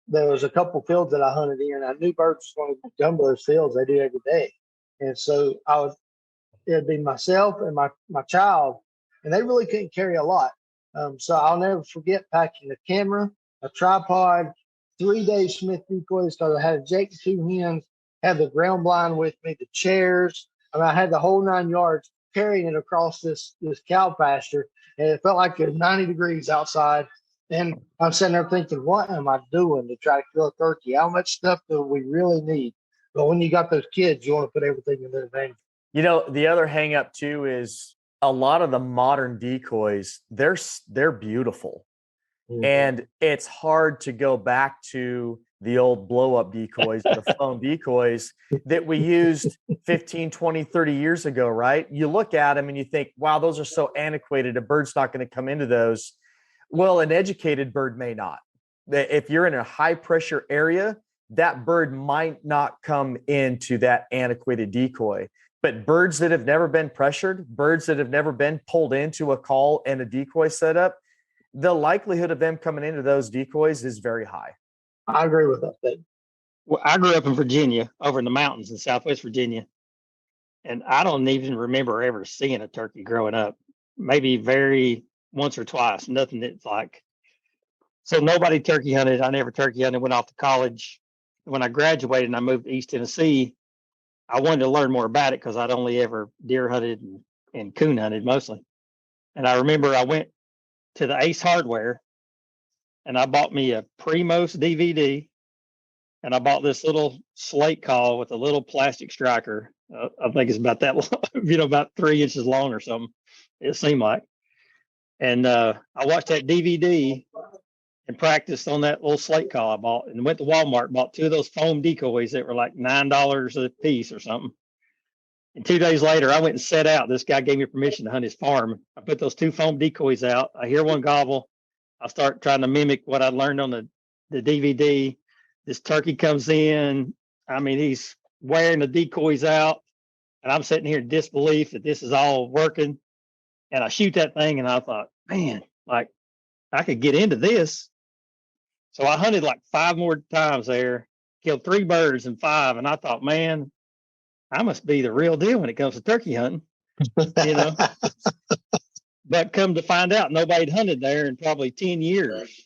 There was a couple fields that I hunted in, and I knew birds were going to come to those fields. They do every day. And so it'd be myself and my child, and they really couldn't carry a lot. So I'll never forget packing a camera, a tripod, 3 days Smith decoys, because I had a Jake and 2 hens, had the ground blind with me, the chairs. I had the whole 9 yards carrying it across this cow pasture, and it felt like it was 90 degrees outside. And I'm sitting there thinking, what am I doing to try to kill a turkey? How much stuff do we really need? But when you got those kids, you want to put everything in their vein. The other hang up too is a lot of the modern decoys, they're beautiful. Mm-hmm. And it's hard to go back to the old blow up decoys, the foam decoys that we used 15, 20, 30 years ago, right? You look at them and you think, wow, those are so antiquated. A bird's not going to come into those. Well, an educated bird may not. If you're in a high pressure area, that bird might not come into that antiquated decoy. But birds that have never been pressured, birds that have never been pulled into a call and a decoy setup, the likelihood of them coming into those decoys is very high. I agree with that thing. Well, I grew up in Virginia, over in the mountains in Southwest Virginia, and I don't even remember ever seeing a turkey growing up. Maybe once or twice, nothing that's like, so nobody turkey hunted. I never turkey hunted, went off to college. When I graduated and I moved to East Tennessee, I wanted to learn more about it because I'd only ever deer hunted and coon hunted mostly. And I remember I went to the Ace Hardware and I bought me a Primos DVD, and I bought this little slate call with a little plastic striker. I think it's about that long, about 3 inches long or something. It seemed like. And I watched that DVD and practiced on that little slate call I bought, and went to Walmart, bought 2 of those foam decoys that were like $9 a piece or something. And 2 days later, I went and set out. This guy gave me permission to hunt his farm. I put those 2 foam decoys out. I hear one gobble. I start trying to mimic what I learned on the DVD. This turkey comes in. I mean, he's wearing the decoys out, and I'm sitting here in disbelief that this is all working. And I shoot that thing, and I thought, man, like I could get into this. So I hunted like 5 more times there, killed 3 birds in 5, and I thought, man, I must be the real deal when it comes to turkey hunting, But come to find out, nobody'd hunted there in probably 10 years.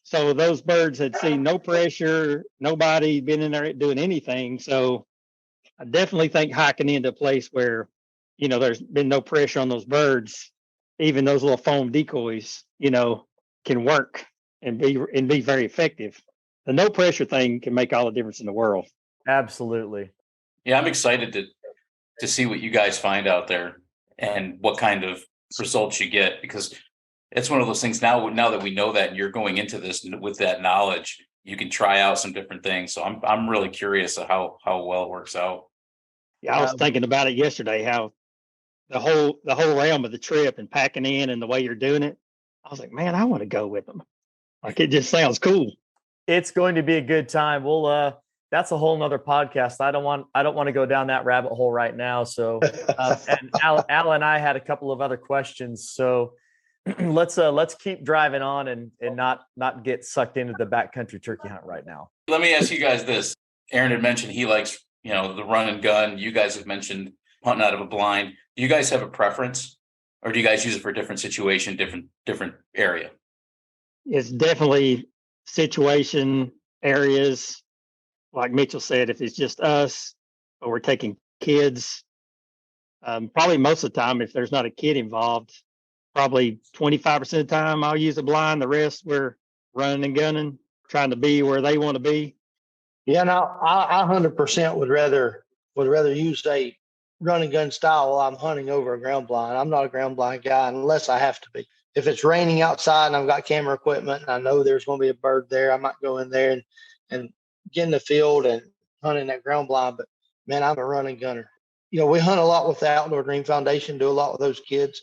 So those birds had seen no pressure, nobody been in there doing anything. So I definitely think hiking into a place where, there's been no pressure on those birds, even those little foam decoys, can work and be very effective. The no pressure thing can make all the difference in the world. Absolutely. Yeah, I'm excited to see what you guys find out there and what kind of results you get, because it's one of those things now that we know that, and you're going into this with that knowledge, you can try out some different things. So I'm really curious of how well it works out. Yeah, I was thinking about it yesterday, how the whole realm of the trip and packing in and the way you're doing it. I was like, man, I want to go with them. Like, it just sounds cool. It's going to be a good time. We'll that's a whole nother podcast. I don't want to go down that rabbit hole right now. So and Al and I had a couple of other questions. So let's keep driving on and not get sucked into the backcountry turkey hunt right now. Let me ask you guys this. Aaron had mentioned he likes, the run and gun. You guys have mentioned hunting out of a blind. Do you guys have a preference, or do you guys use it for a different situation, different area? It's definitely situation, areas. Like Mitchell said, if it's just us or we're taking kids, probably most of the time, if there's not a kid involved, probably 25% of the time I'll use a blind. The rest we're running and gunning, trying to be where they want to be. Yeah, no, I 100% would rather use a run and gun style while I'm hunting over a ground blind. I'm not a ground blind guy unless I have to be. If it's raining outside and I've got camera equipment and I know there's going to be a bird there, I might go in there and get in the field and hunt in that ground blind. But man, I'm a running gunner. We hunt a lot with the Outdoor Dream Foundation, do a lot with those kids.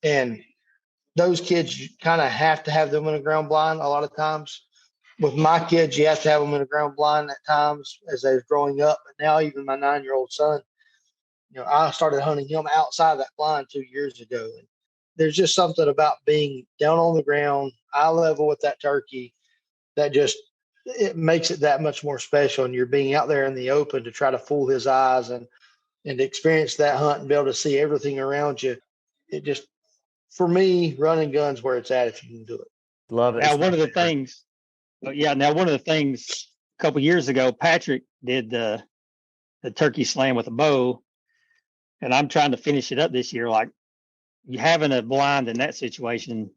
And those kids, you kind of have to have them in a ground blind a lot of times. With my kids, you have to have them in a ground blind at times as they was growing up. But now even my 9-year-old son, I started hunting him outside of that blind 2 years ago. And there's just something about being down on the ground, eye level with that turkey, that just, it makes it that much more special. And you're being out there in the open to try to fool his eyes and experience that hunt and be able to see everything around you. It just, for me, running guns where it's at if you can do it. Love it. Now, one of the things a couple years ago, Patrick did the turkey slam with a bow, and I'm trying to finish it up this year. Like, you having a blind in that situation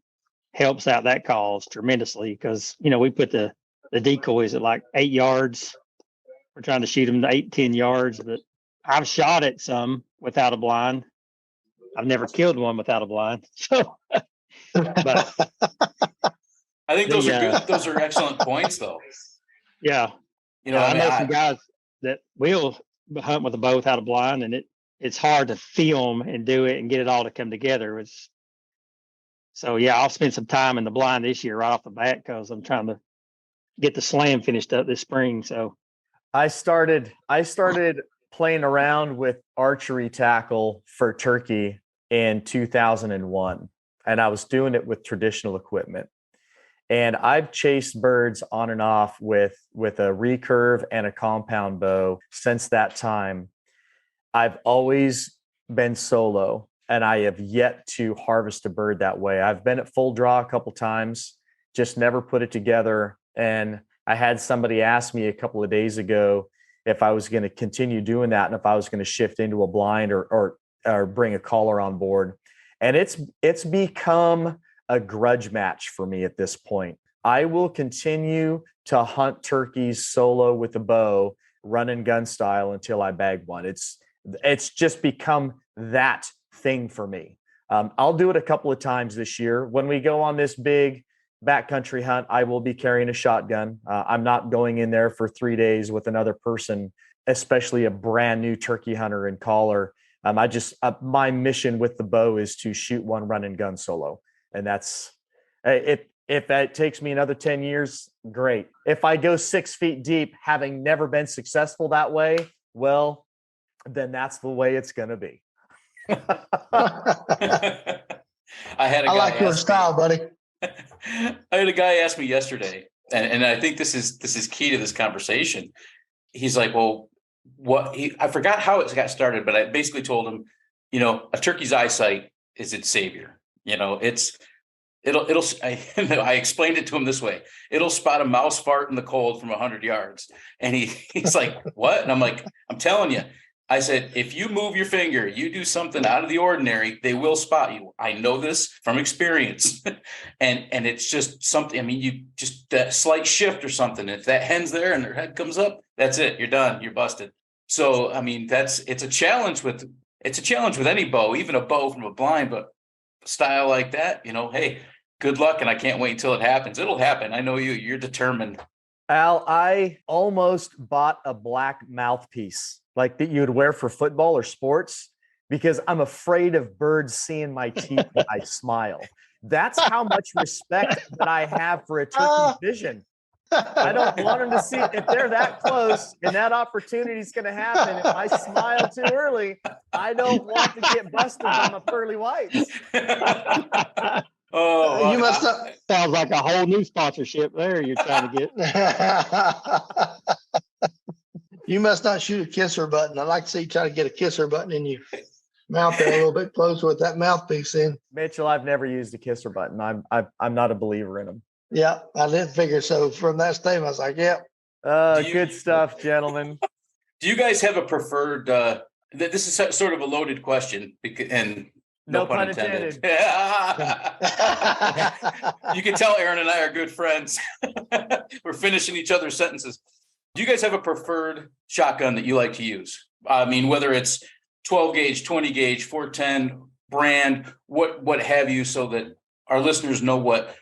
helps out that cause tremendously, because we put the decoys at like 8 yards. We're trying to shoot them to 8-10 yards, but I've shot at some without a blind. I've never killed one without a blind. So, but I think those are good. Those are excellent points, though. Yeah, I know some guys that will hunt with a bow without a blind, and it's hard to film and do it and get it all to come together. So I'll spend some time in the blind this year right off the bat, because I'm trying to get the slam finished up this spring. So I started playing around with archery tackle for turkey in 2001, and I was doing it with traditional equipment. And I've chased birds on and off with a recurve and a compound bow since that time. I've always been solo. and I have yet to harvest a bird that way. I've been at full draw a couple times, just never put it together. And I had somebody ask me a couple of days ago if I was going to continue doing that and if I was going to shift into a blind or bring a caller on board. And it's become a grudge match for me at this point. I will continue to hunt turkeys solo with a bow, run and gun style until I bag one. It's just become that thing for me. I'll do it a couple of times this year. When we go on this big backcountry hunt, I will be carrying a shotgun. I'm not going in there for 3 days with another person, especially a brand new turkey hunter and caller. My mission with the bow is to shoot one run and gun solo. And that's if that takes me another 10 years, great. If I go 6 feet deep, having never been successful that way, well, then that's the way it's going to be. I like your style, buddy. I had a guy ask me yesterday, and I think this is key to this conversation. He's like, well, I forgot how it got started, but I basically told him, a turkey's eyesight is its savior. I explained it to him this way. It'll spot a mouse fart in the cold from 100 yards. And he's like, what? And I'm like, I'm telling you. I said, if you move your finger, you do something out of the ordinary, they will spot you. I know this from experience. and it's just something, you just that slight shift or something. If that hen's there and their head comes up, that's it. You're done. You're busted. So, it's a challenge with any bow, even a bow from a blind, but style like that, hey, good luck. And I can't wait until it happens. It'll happen. I know you're determined. Al, I almost bought a black mouthpiece like that you would wear for football or sports because I'm afraid of birds seeing my teeth when I smile. That's how much respect that I have for a turkey's vision. I don't want them to see if they're that close and that opportunity is going to happen. If I smile too early, I don't want to get busted by my pearly whites. You must sounds like a whole new sponsorship there you're trying to get. You must not shoot a kisser button. I like to see you try to get a kisser button in your mouth there a little bit closer with that mouthpiece in. Mitchell, I've never used a kisser button. I'm not a believer in them. Yeah, I didn't figure so. From that statement, I was like, yeah. Good stuff, gentlemen. Do you guys have a preferred, this is sort of a loaded question, and no pun intended. You can tell Aaron and I are good friends. We're finishing each other's sentences. Do you guys have a preferred shotgun that you like to use? Whether it's 12 gauge, 20 gauge, 410 brand, what have you, so that our listeners know what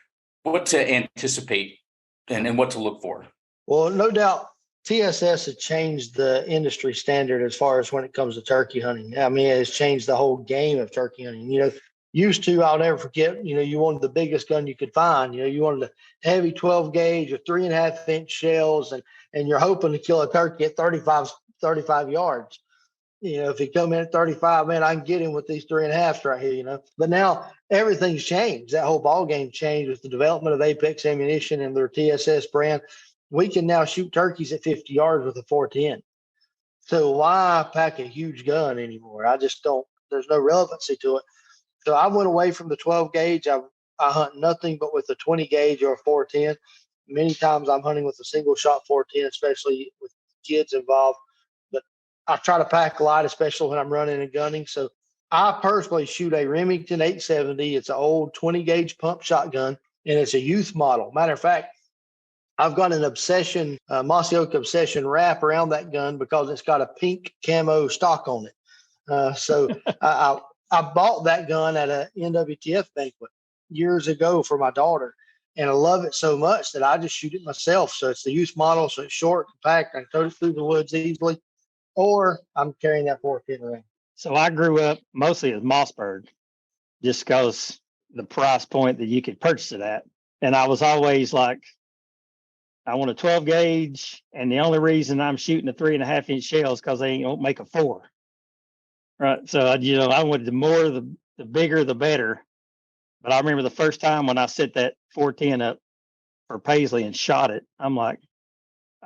to anticipate and what to look for? Well, no doubt TSS has changed the industry standard as far as when it comes to turkey hunting. It has changed the whole game of turkey hunting. Used to, I'll never forget, you wanted the biggest gun you could find. You wanted a heavy 12 gauge or 3.5-inch shells, and you're hoping to kill a turkey at 35 yards. If you come in at 35, man, I can get him with these 3.5s right here, But now everything's changed. That whole ball game changed with the development of Apex Ammunition and their TSS brand. We can now shoot turkeys at 50 yards with a 410. So why pack a huge gun anymore? I just don't. There's no relevancy to it. So I went away from the 12 gauge. I hunt nothing but with a 20 gauge or a 410. Many times I'm hunting with a single shot 410, especially with kids involved. But I try to pack light, especially when I'm running and gunning. So I personally shoot a Remington 870. It's an old 20 gauge pump shotgun, and it's a youth model. Matter of fact, I've got an Obsession, Mossy Oak Obsession wrap around that gun because it's got a pink camo stock on it. So I bought that gun at an NWTF banquet years ago for my daughter, and I love it so much that I just shoot it myself. So it's the youth model, so it's short, compact, I can tote it through the woods easily, or I'm carrying that 410 around. So I grew up mostly as Mossberg, just because the price point that you could purchase it at. And I was always like, I want a 12 gauge, and the only reason I'm shooting a 3.5-inch shell is because they don't make a 4. Right. So, I wanted the bigger, the better. But I remember the first time when I set that 410 up for Paisley and shot it, I'm like,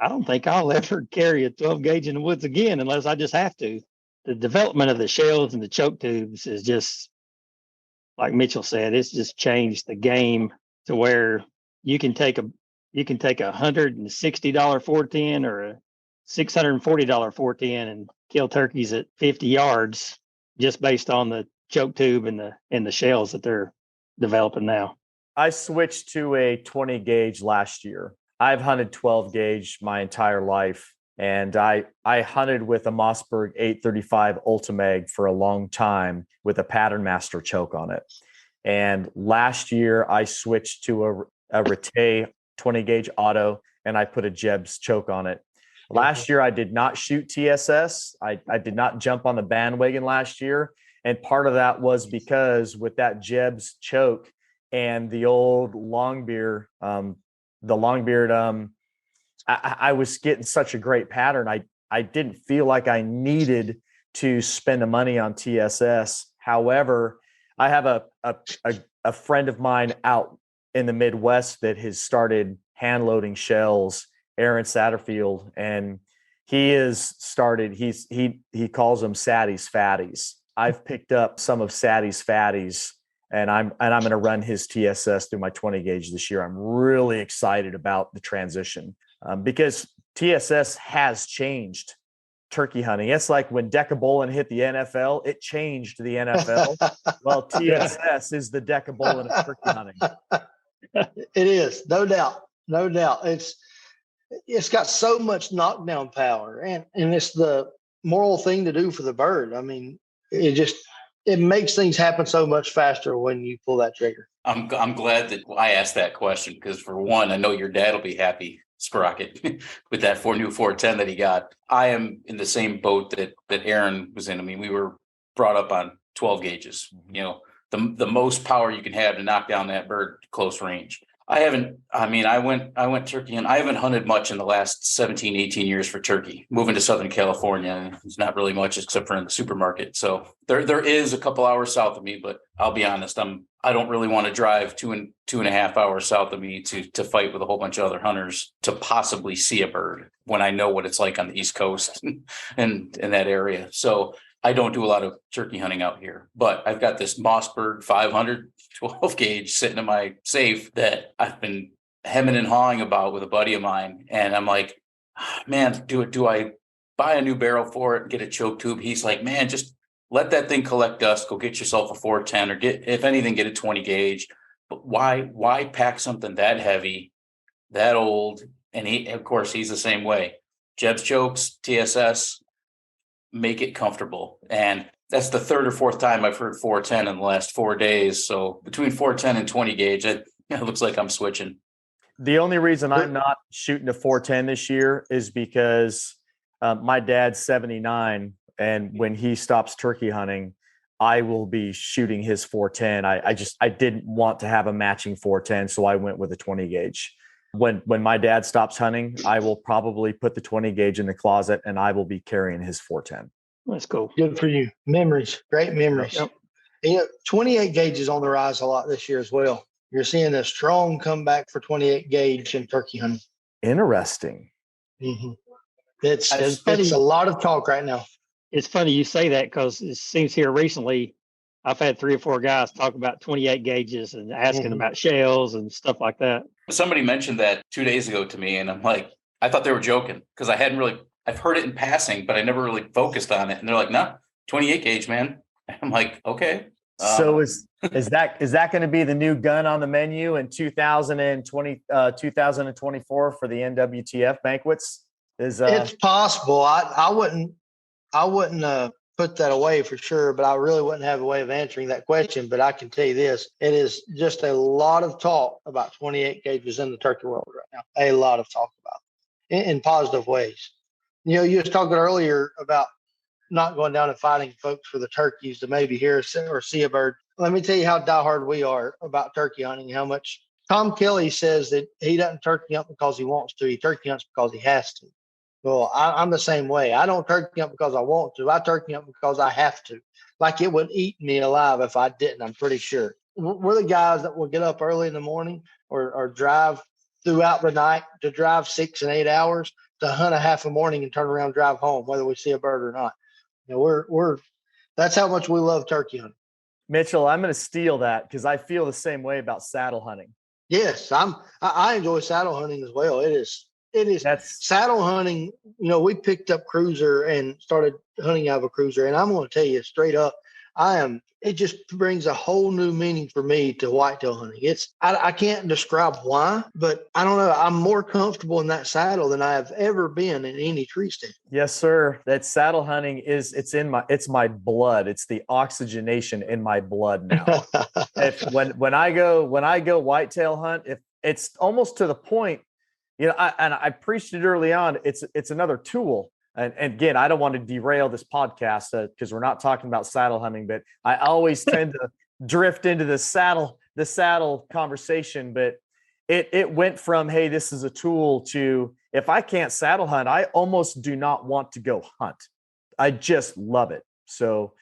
I don't think I'll ever carry a 12 gauge in the woods again unless I just have to. the development of the shells and the choke tubes is just, like Mitchell said, it's just changed the game to where you can take a $160 410 or a $640 410 and kill turkeys at 50 yards just based on the choke tube and the shells that they're developing now. I switched to a 20 gauge last year. I've hunted 12 gauge my entire life, and I hunted with a Mossberg 835 Ultimag for a long time with a Pattern Master choke on it. And last year I switched to a Rete 20 gauge auto, and I put a Chubbs choke on it. Last year I did not shoot TSS. I did not jump on the bandwagon last year. And part of that was because with that Chubbs choke and the old Longbeard, I was getting such a great pattern. I didn't feel like I needed to spend the money on TSS. However, I have a friend of mine out in the Midwest that has started hand loading shells, Aaron Satterfield, and he calls them Sadie's Fatties. I've picked up some of Sadie's Fatties, and I'm going to run his TSS through my 20 gauge this year. I'm really excited about the transition because TSS has changed turkey hunting. It's like when Decabolin hit the NFL, it changed the NFL. Well, TSS is the Decabolin of turkey hunting. It is, no doubt. It's got so much knockdown power, and it's the moral thing to do for the bird. I mean, it makes things happen so much faster when you pull that trigger. I'm glad that I asked that question because, for one, I know your dad will be happy, Sprocket, with that new 410 that he got. I am in the same boat that Aaron was in. I mean, we were brought up on 12 gauges. You know, the most power you can have to knock down that bird close range. I went turkey, and I haven't hunted much in the last 17, 18 years for turkey. Moving to Southern California, it's not really much except for in the supermarket. So there is a couple hours south of me, but I'll be honest, I don't really want to drive 2.5 hours south of me to fight with a whole bunch of other hunters to possibly see a bird when I know what it's like on the East Coast and in that area. So I don't do a lot of turkey hunting out here, but I've got this Mossberg 500 12 gauge sitting in my safe that I've been hemming and hawing about with a buddy of mine. And I'm like, man, do I buy a new barrel for it and get a choke tube? He's like, man, just let that thing collect dust. Go get yourself a 410 or if anything, get a 20 gauge. But why pack something that heavy, that old? And of course, he's the same way. Chubbs chokes, TSS, make it comfortable. And that's the third or fourth time I've heard 410 in the last 4 days. So between 410 and 20 gauge, it looks like I'm switching. The only reason I'm not shooting a 410 this year is because my dad's 79, and when he stops turkey hunting, I will be shooting his 410. I didn't want to have a matching 410, so I went with a 20 gauge. When my dad stops hunting, I will probably put the 20 gauge in the closet, and I will be carrying his 410. That's cool. Good for you. Memories, great memories. Yep. You know, 28 gauge is on the rise a lot this year as well. You're seeing a strong comeback for 28 gauge in turkey hunting. Interesting. Mm-hmm. It's a lot of talk right now. It's funny you say that because it seems here recently I've had 3 or 4 guys talk about 28 gauges and asking about shells and stuff like that. Somebody mentioned that 2 days ago to me, and I'm like, I thought they were joking because I've heard it in passing, but I never really focused on it. And they're like, no, 28 gauge, man. I'm like, okay. So is that going to be the new gun on the menu in 2024 for the NWTF banquets? It's possible. I wouldn't put that away for sure, but I really wouldn't have a way of answering that question. But I can tell you this, it is just a lot of talk about 28 gauges in the turkey world right now. A lot of talk about it in positive ways. You know, you was talking earlier about not going down and fighting folks for the turkeys to maybe hear or see a bird. Let me tell you how diehard we are about turkey hunting, how much Tom Kelly says that he doesn't turkey hunt because he wants to. He turkey hunts because he has to. Well, I'm the same way. I don't turkey hunt because I want to. I turkey hunt because I have to. Like it would eat me alive if I didn't, I'm pretty sure. We're the guys that will get up early in the morning or drive throughout the night to drive 6 and 8 hours to hunt a half a morning and turn around and drive home, whether we see a bird or not. You know, that's how much we love turkey hunting. Mitchell, I'm going to steal that because I feel the same way about saddle hunting. Yes, I enjoy saddle hunting as well. It is That's saddle hunting. You know, we picked up cruiser and started hunting out of a cruiser, and I'm going to tell you straight up, it just brings a whole new meaning for me to whitetail hunting. I can't describe why, but I don't know. I'm more comfortable in that saddle than I have ever been in any tree stand. yes, sir. That saddle hunting it's my blood. It's the oxygenation in my blood now. When I go whitetail hunt, if it's almost to the point, you know, I preached it early on. It's another tool. And again, I don't want to derail this podcast because we're not talking about saddle hunting, but I always tend to drift into the saddle conversation. But it went from, hey, this is a tool to, if I can't saddle hunt, I almost do not want to go hunt. I just love it. So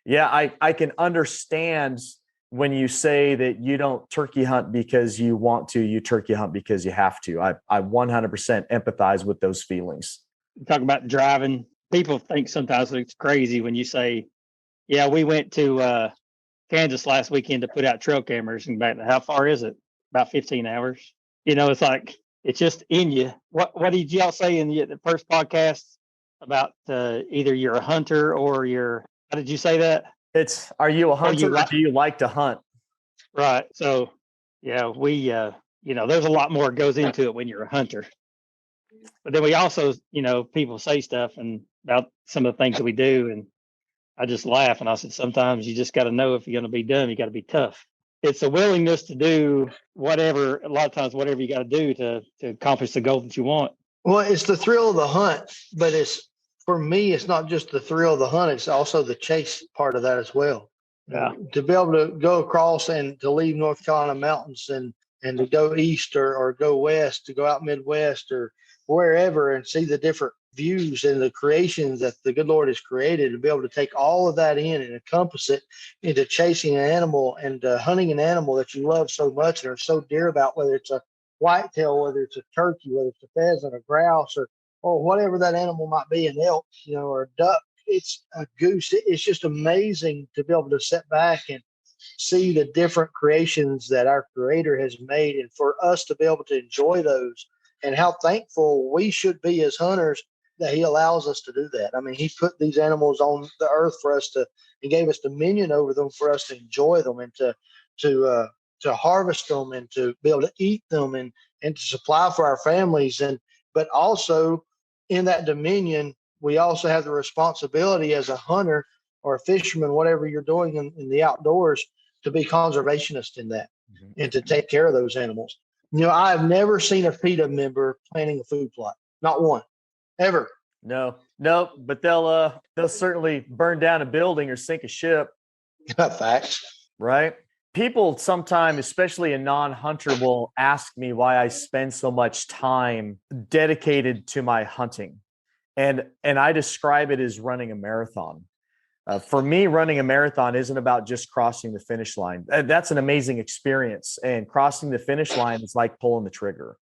yeah, I can understand when you say that you don't turkey hunt because you want to, you turkey hunt because you have to. I 100% empathize with those feelings. Talk about driving. People think sometimes it's crazy when you say, yeah, we went to Kansas last weekend to put out trail cameras and back. How far is it? About 15 hours. You know, it's like, it's just in you. What did y'all say in the first podcast about either you're a hunter or how did you say that? Are you a hunter or do you like to hunt? Right. So yeah, we, you know, there's a lot more goes into it when you're a hunter. But then we also, you know, people say stuff and about some of the things that we do. And I just laugh. And I said, sometimes you just got to know if you're going to be dumb, you got to be tough. It's a willingness to do whatever, a lot of times, whatever you got to do to accomplish the goal that you want. Well, it's the thrill of the hunt, but for me, it's not just the thrill of the hunt. It's also the chase part of that as well. Yeah. To be able to go across and to leave North Carolina mountains and to go east or go west, to go out Midwest or wherever and see the different views and the creations that the good Lord has created, to be able to take all of that in and encompass it into chasing an animal and hunting an animal that you love so much and are so dear about, whether it's a whitetail, whether it's a turkey, whether it's a pheasant, a grouse, or whatever that animal might be, an elk, you know, or a duck, it's a goose. It's just amazing to be able to sit back and see the different creations that our Creator has made, and for us to be able to enjoy those, and how thankful we should be as hunters that He allows us to do that. I mean, He put these animals on the earth for us and gave us dominion over them for us to enjoy them and to harvest them and to be able to eat them and to supply for our families. But also in that dominion, we also have the responsibility as a hunter or a fisherman, whatever you're doing in the outdoors, to be conservationist in that and to take care of those animals. You know, I have never seen a PETA member planting a food plot. Not one, ever. No, but they'll certainly burn down a building or sink a ship. Facts. Right? People sometimes, especially a non-hunter, will ask me why I spend so much time dedicated to my hunting. And I describe it as running a marathon. For me, running a marathon isn't about just crossing the finish line. That's an amazing experience. And crossing the finish line is like pulling the trigger.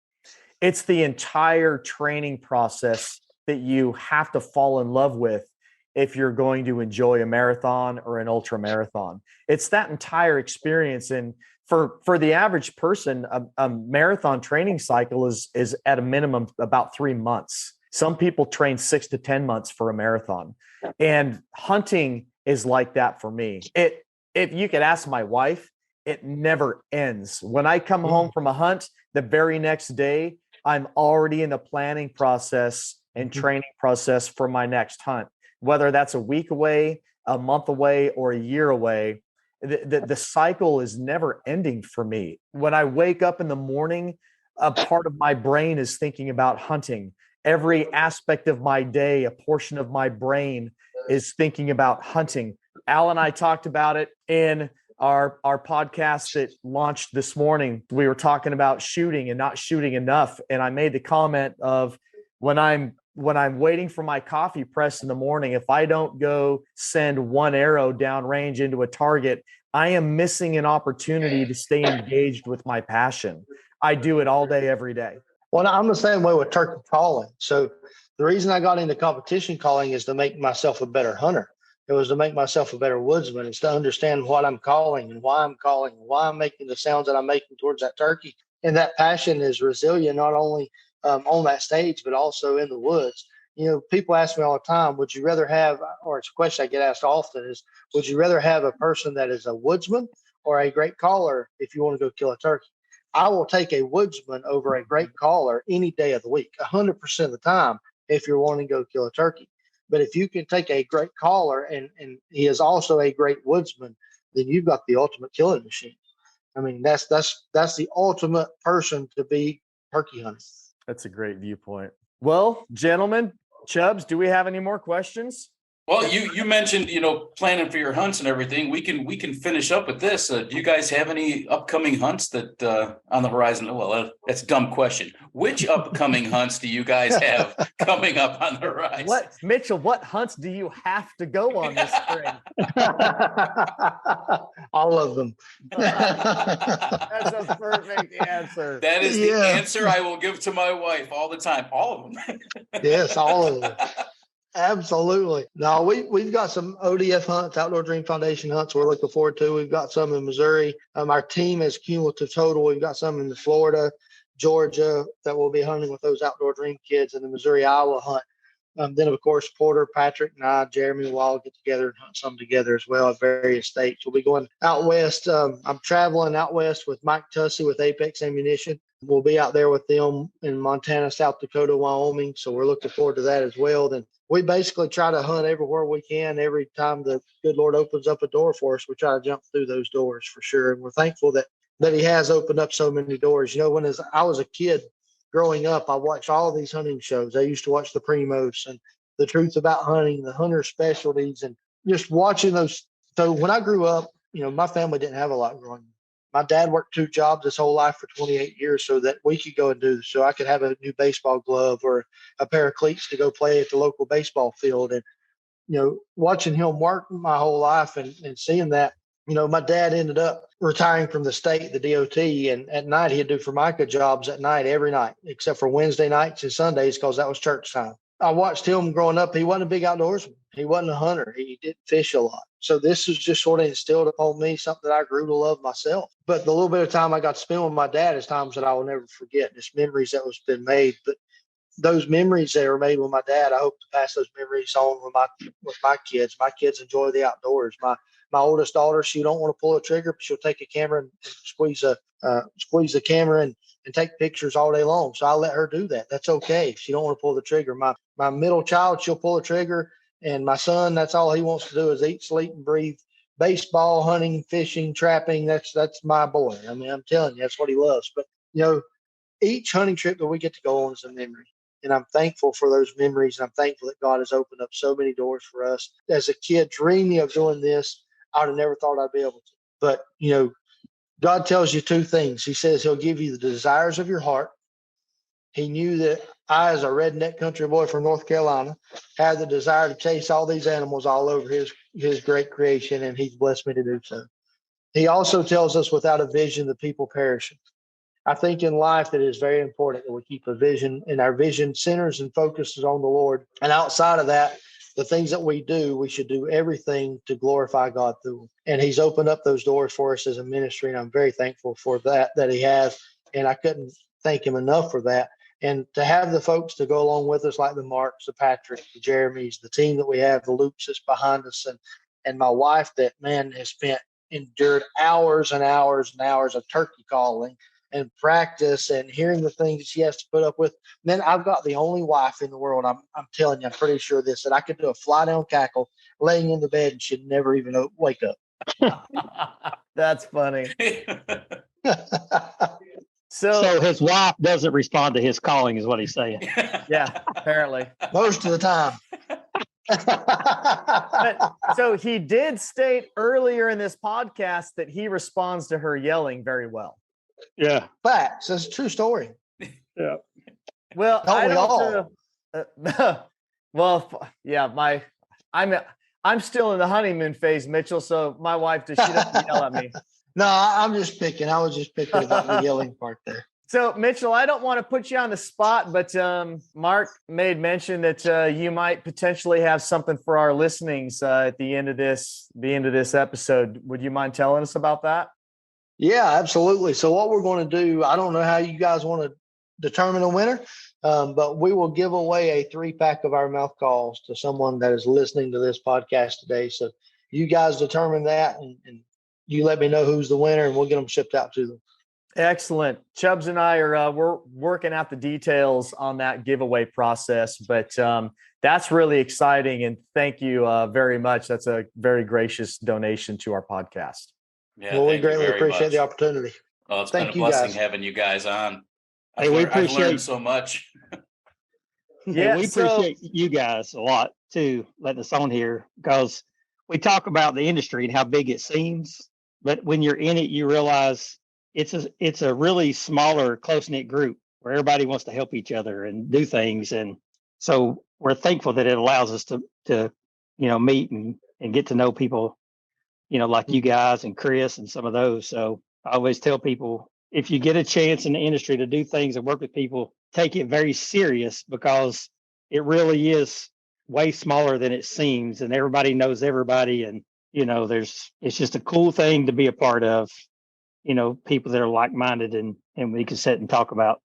It's the entire training process that you have to fall in love with if you're going to enjoy a marathon or an ultra marathon. It's that entire experience. And for the average person, a marathon training cycle is at a minimum about 3 months. Some people train 6 to 10 months for a marathon. And hunting is like that for me. If you could ask my wife, it never ends. When I come home from a hunt, the very next day, I'm already in the planning process and training process for my next hunt. Whether that's a week away, a month away, or a year away, the cycle is never ending for me. When I wake up in the morning, a part of my brain is thinking about hunting. Every aspect of my day, a portion of my brain is thinking about hunting. Al and I talked about it in our podcast that launched this morning. We were talking about shooting and not shooting enough. And I made the comment of when I'm waiting for my coffee press in the morning, if I don't go send one arrow downrange into a target, I am missing an opportunity to stay engaged with my passion. I do it all day, every day. Well, I'm the same way with turkey calling. So the reason I got into competition calling is to make myself a better hunter. It was to make myself a better woodsman. It's to understand what I'm calling and why I'm making the sounds that I'm making towards that turkey. And that passion is resilient, not only on that stage, but also in the woods. People ask me all the time, would you rather have, or it's a question I get asked often is, would you rather have a person that is a woodsman or a great caller if you want to go kill a turkey? I will take a woodsman over a great caller any day of the week, 100% of the time, if you're wanting to go kill a turkey. But if you can take a great caller and he is also a great woodsman, then you've got the ultimate killing machine. I mean, that's the ultimate person to be turkey hunting. That's a great viewpoint. Well, gentlemen, Chubbs, do we have any more questions? Well, you mentioned, planning for your hunts and everything. We can finish up with this. Do you guys have any upcoming hunts that on the horizon? Well, that's a dumb question. Which upcoming hunts do you guys have coming up on the horizon? Mitchell, what hunts do you have to go on this spring? All of them. That's a perfect answer. That is the answer I will give to my wife all the time. All of them. Yes, all of them. Absolutely. No, we've got some ODF hunts, Outdoor Dream Foundation hunts we're looking forward to. We've got some in Missouri. Our team is cumulative total. We've got some in Florida, Georgia that we'll be hunting with those Outdoor Dream kids, and the Missouri, Iowa hunt. Then, of course, Porter, Patrick, and I, Jeremy, will all get together and hunt some together as well at various states. We'll be going out west. I'm traveling out west with Mike Tussey with Apex Ammunition. We'll be out there with them in Montana, South Dakota, Wyoming. So we're looking forward to that as well. Then we basically try to hunt everywhere we can. Every time the good Lord opens up a door for us, we try to jump through those doors for sure. And we're thankful that he has opened up so many doors. When I was a kid growing up, I watched all of these hunting shows. I used to watch the Primos and The Truth About Hunting, the Hunter Specialties, and just watching those. So when I grew up, my family didn't have a lot growing up. My dad worked 2 jobs his whole life for 28 years so that we could go and do, so I could have a new baseball glove or a pair of cleats to go play at the local baseball field. And, watching him work my whole life and seeing that, my dad ended up retiring from the state, the DOT, and at night he'd do Formica jobs at night, every night, except for Wednesday nights and Sundays because that was church time. I watched him growing up. He wasn't a big outdoorsman. He wasn't a hunter. He didn't fish a lot. So this was just sort of instilled upon me, something that I grew to love myself. But the little bit of time I got to spend with my dad is times that I will never forget. Just memories that was been made. But those memories that are made with my dad, I hope to pass those memories on with my kids. My kids enjoy the outdoors. My oldest daughter, she don't want to pull a trigger, but she'll take a camera and squeeze the camera and take pictures all day long. So I let her do that. That's okay if she don't want to pull the trigger. My middle child, she'll pull a trigger, and my son, that's all he wants to do is eat, sleep, and breathe. Baseball, hunting, fishing, trapping. That's my boy. I mean, I'm telling you, that's what he loves. But each hunting trip that we get to go on is a memory. And I'm thankful for those memories. And I'm thankful that God has opened up so many doors for us. As a kid dreaming of doing this, I would have never thought I'd be able to. But, God tells you 2 things. He says he'll give you the desires of your heart. He knew that I, as a redneck country boy from North Carolina, had the desire to chase all these animals all over his great creation, and he's blessed me to do so. He also tells us without a vision, the people perish. I think in life it is very important that we keep a vision, and our vision centers and focuses on the Lord. And outside of that, the things that we do, we should do everything to glorify God through them. And he's opened up those doors for us as a ministry, and I'm very thankful for that he has. And I couldn't thank him enough for that. And to have the folks to go along with us, like the Marks, the Patrick, the Jeremys, the team that we have, the Loops that's behind us, and my wife that, man, has endured hours and hours and hours of turkey calling and practice and hearing the things she has to put up with. Man, I've got the only wife in the world, I'm telling you, I'm pretty sure this, that I could do a fly down cackle laying in the bed and she'd never even wake up. That's funny. So his wife doesn't respond to his calling is what he's saying. Yeah, apparently. Most of the time. So he did state earlier in this podcast that he responds to her yelling very well. Yeah. Facts. That's a true story. Yeah. Well, Don't we all? Well, yeah, I'm still in the honeymoon phase, Mitchell. So my wife she doesn't yell at me. No, I'm just picking. I was just picking about the yelling part there. So, Mitchell, I don't want to put you on the spot, but Mark made mention that you might potentially have something for our listenings at the end of this episode. Would you mind telling us about that? Yeah, absolutely. So what we're going to do, I don't know how you guys want to determine a winner, but we will give away a 3-pack of our mouth calls to someone that is listening to this podcast today. So you guys determine that, and you let me know who's the winner, and we'll get them shipped out to them. Excellent. Chubbs and I are we're working out the details on that giveaway process, but that's really exciting. And thank you very much. That's a very gracious donation to our podcast. Yeah, well, we greatly appreciate much. the opportunity. Well, it's been a blessing having you guys on. Hey, I've learned so much. Yeah, we appreciate you guys a lot too, letting us on here, because we talk about the industry and how big it seems, but when you're in it, you realize it's a really smaller, close-knit group where everybody wants to help each other and do things. And so we're thankful that it allows us to meet and get to know people, like you guys and Chris and some of those. So I always tell people, if you get a chance in the industry to do things and work with people, take it very serious, because it really is way smaller than it seems, and everybody knows everybody. And, it's just a cool thing to be a part of. People that are like-minded, and we can sit and talk about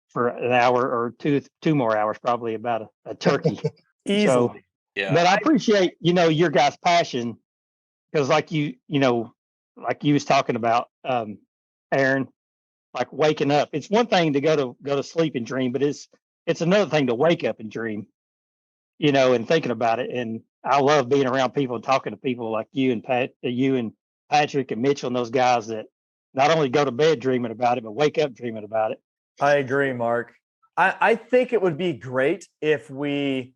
for an hour or two more hours, probably, about a turkey. Easily. So, yeah. But I appreciate, your guys' passion, because like you was talking about, Aaron, like waking up. It's one thing to go to sleep and dream, but it's another thing to wake up and dream, and thinking about it. And I love being around people and talking to people like you and Patrick and Mitchell and those guys that not only go to bed dreaming about it, but wake up dreaming about it. I agree, Mark. I think it would be great if we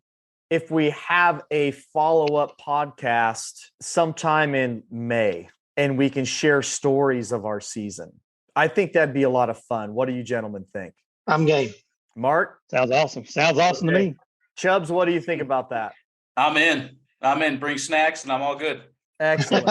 have a follow-up podcast sometime in May and we can share stories of our season. I think that'd be a lot of fun. What do you gentlemen think? I'm game. Mark? Sounds awesome. Sounds awesome to me. Chubbs, what do you think about that? I'm in. Bring snacks and I'm all good. Excellent.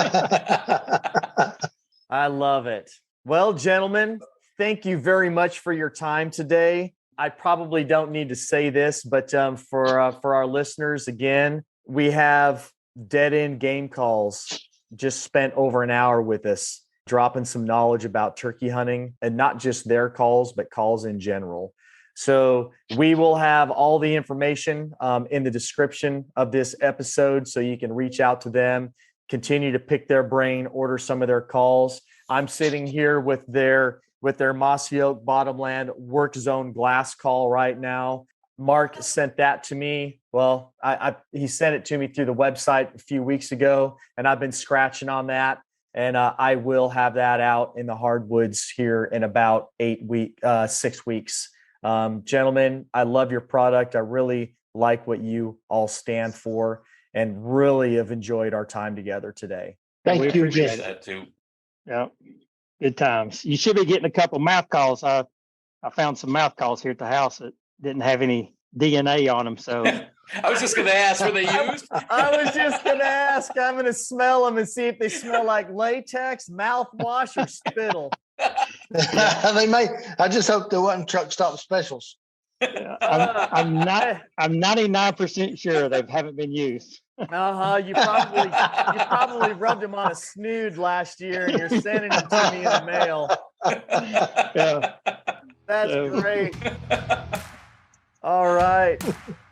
I love it. Well, gentlemen, thank you very much for your time today. I probably don't need to say this, but for our listeners, again, we have Dead End Game Calls just spent over an hour with us, dropping some knowledge about turkey hunting, and not just their calls, but calls in general. So we will have all the information in the description of this episode, so you can reach out to them, continue to pick their brain, order some of their calls. I'm sitting here with their Mossy Oak Bottomland Work Zone glass call right now. Mark sent that to me. Well, he sent it to me through the website a few weeks ago, and I've been scratching on that. And I will have that out in the hardwoods here in about 6 weeks. Gentlemen, I love your product. I really like what you all stand for, and really have enjoyed our time together today. Thank you, Appreciate that too. Yeah. Good times. You should be getting a couple mouth calls. I found some mouth calls here at the house that didn't have any DNA on them. So I was just going to ask, were they used? I was just going to ask. I'm going to smell them and see if they smell like latex, mouthwash, or spittle. They may. I just hope there wasn't truck stop specials. I'm 99% sure they haven't been used. You probably rubbed them on a snood last year, and you're sending them to me in the mail. Yeah. That's great. All right,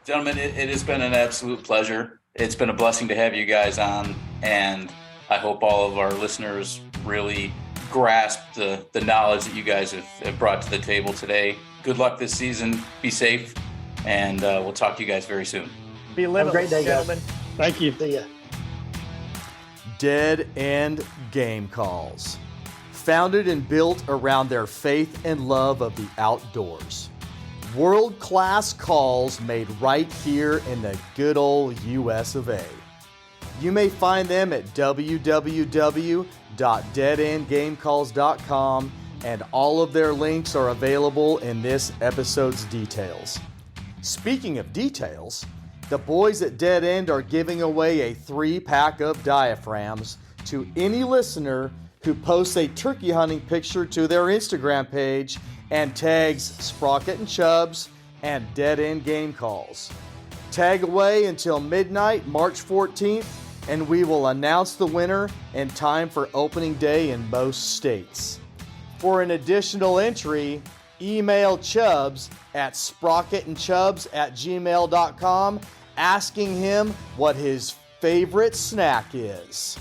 Gentlemen, it has been an absolute pleasure. It's been a blessing to have you guys on, and I hope all of our listeners really grasp the knowledge that you guys have brought to the table today. Good luck this season. Be safe, and we'll talk to you guys very soon. be limitless, great day, guys. gentlemen. Thank you. See ya. Dead End Game Calls. Founded and built around their faith and love of the outdoors. World-class calls made right here in the good old US of A. You may find them at www.deadendgamecalls.com, and all of their links are available in this episode's details. Speaking of details, the boys at Dead End are giving away a 3-pack of diaphragms to any listener who posts a turkey hunting picture to their Instagram page and tags Sprocket and Chubbs and Dead End Game Calls. Tag away until midnight, March 14th, and we will announce the winner in time for opening day in most states. For an additional entry, email Chubbs at sprocketandchubbs@gmail.com asking him what his favorite snack is.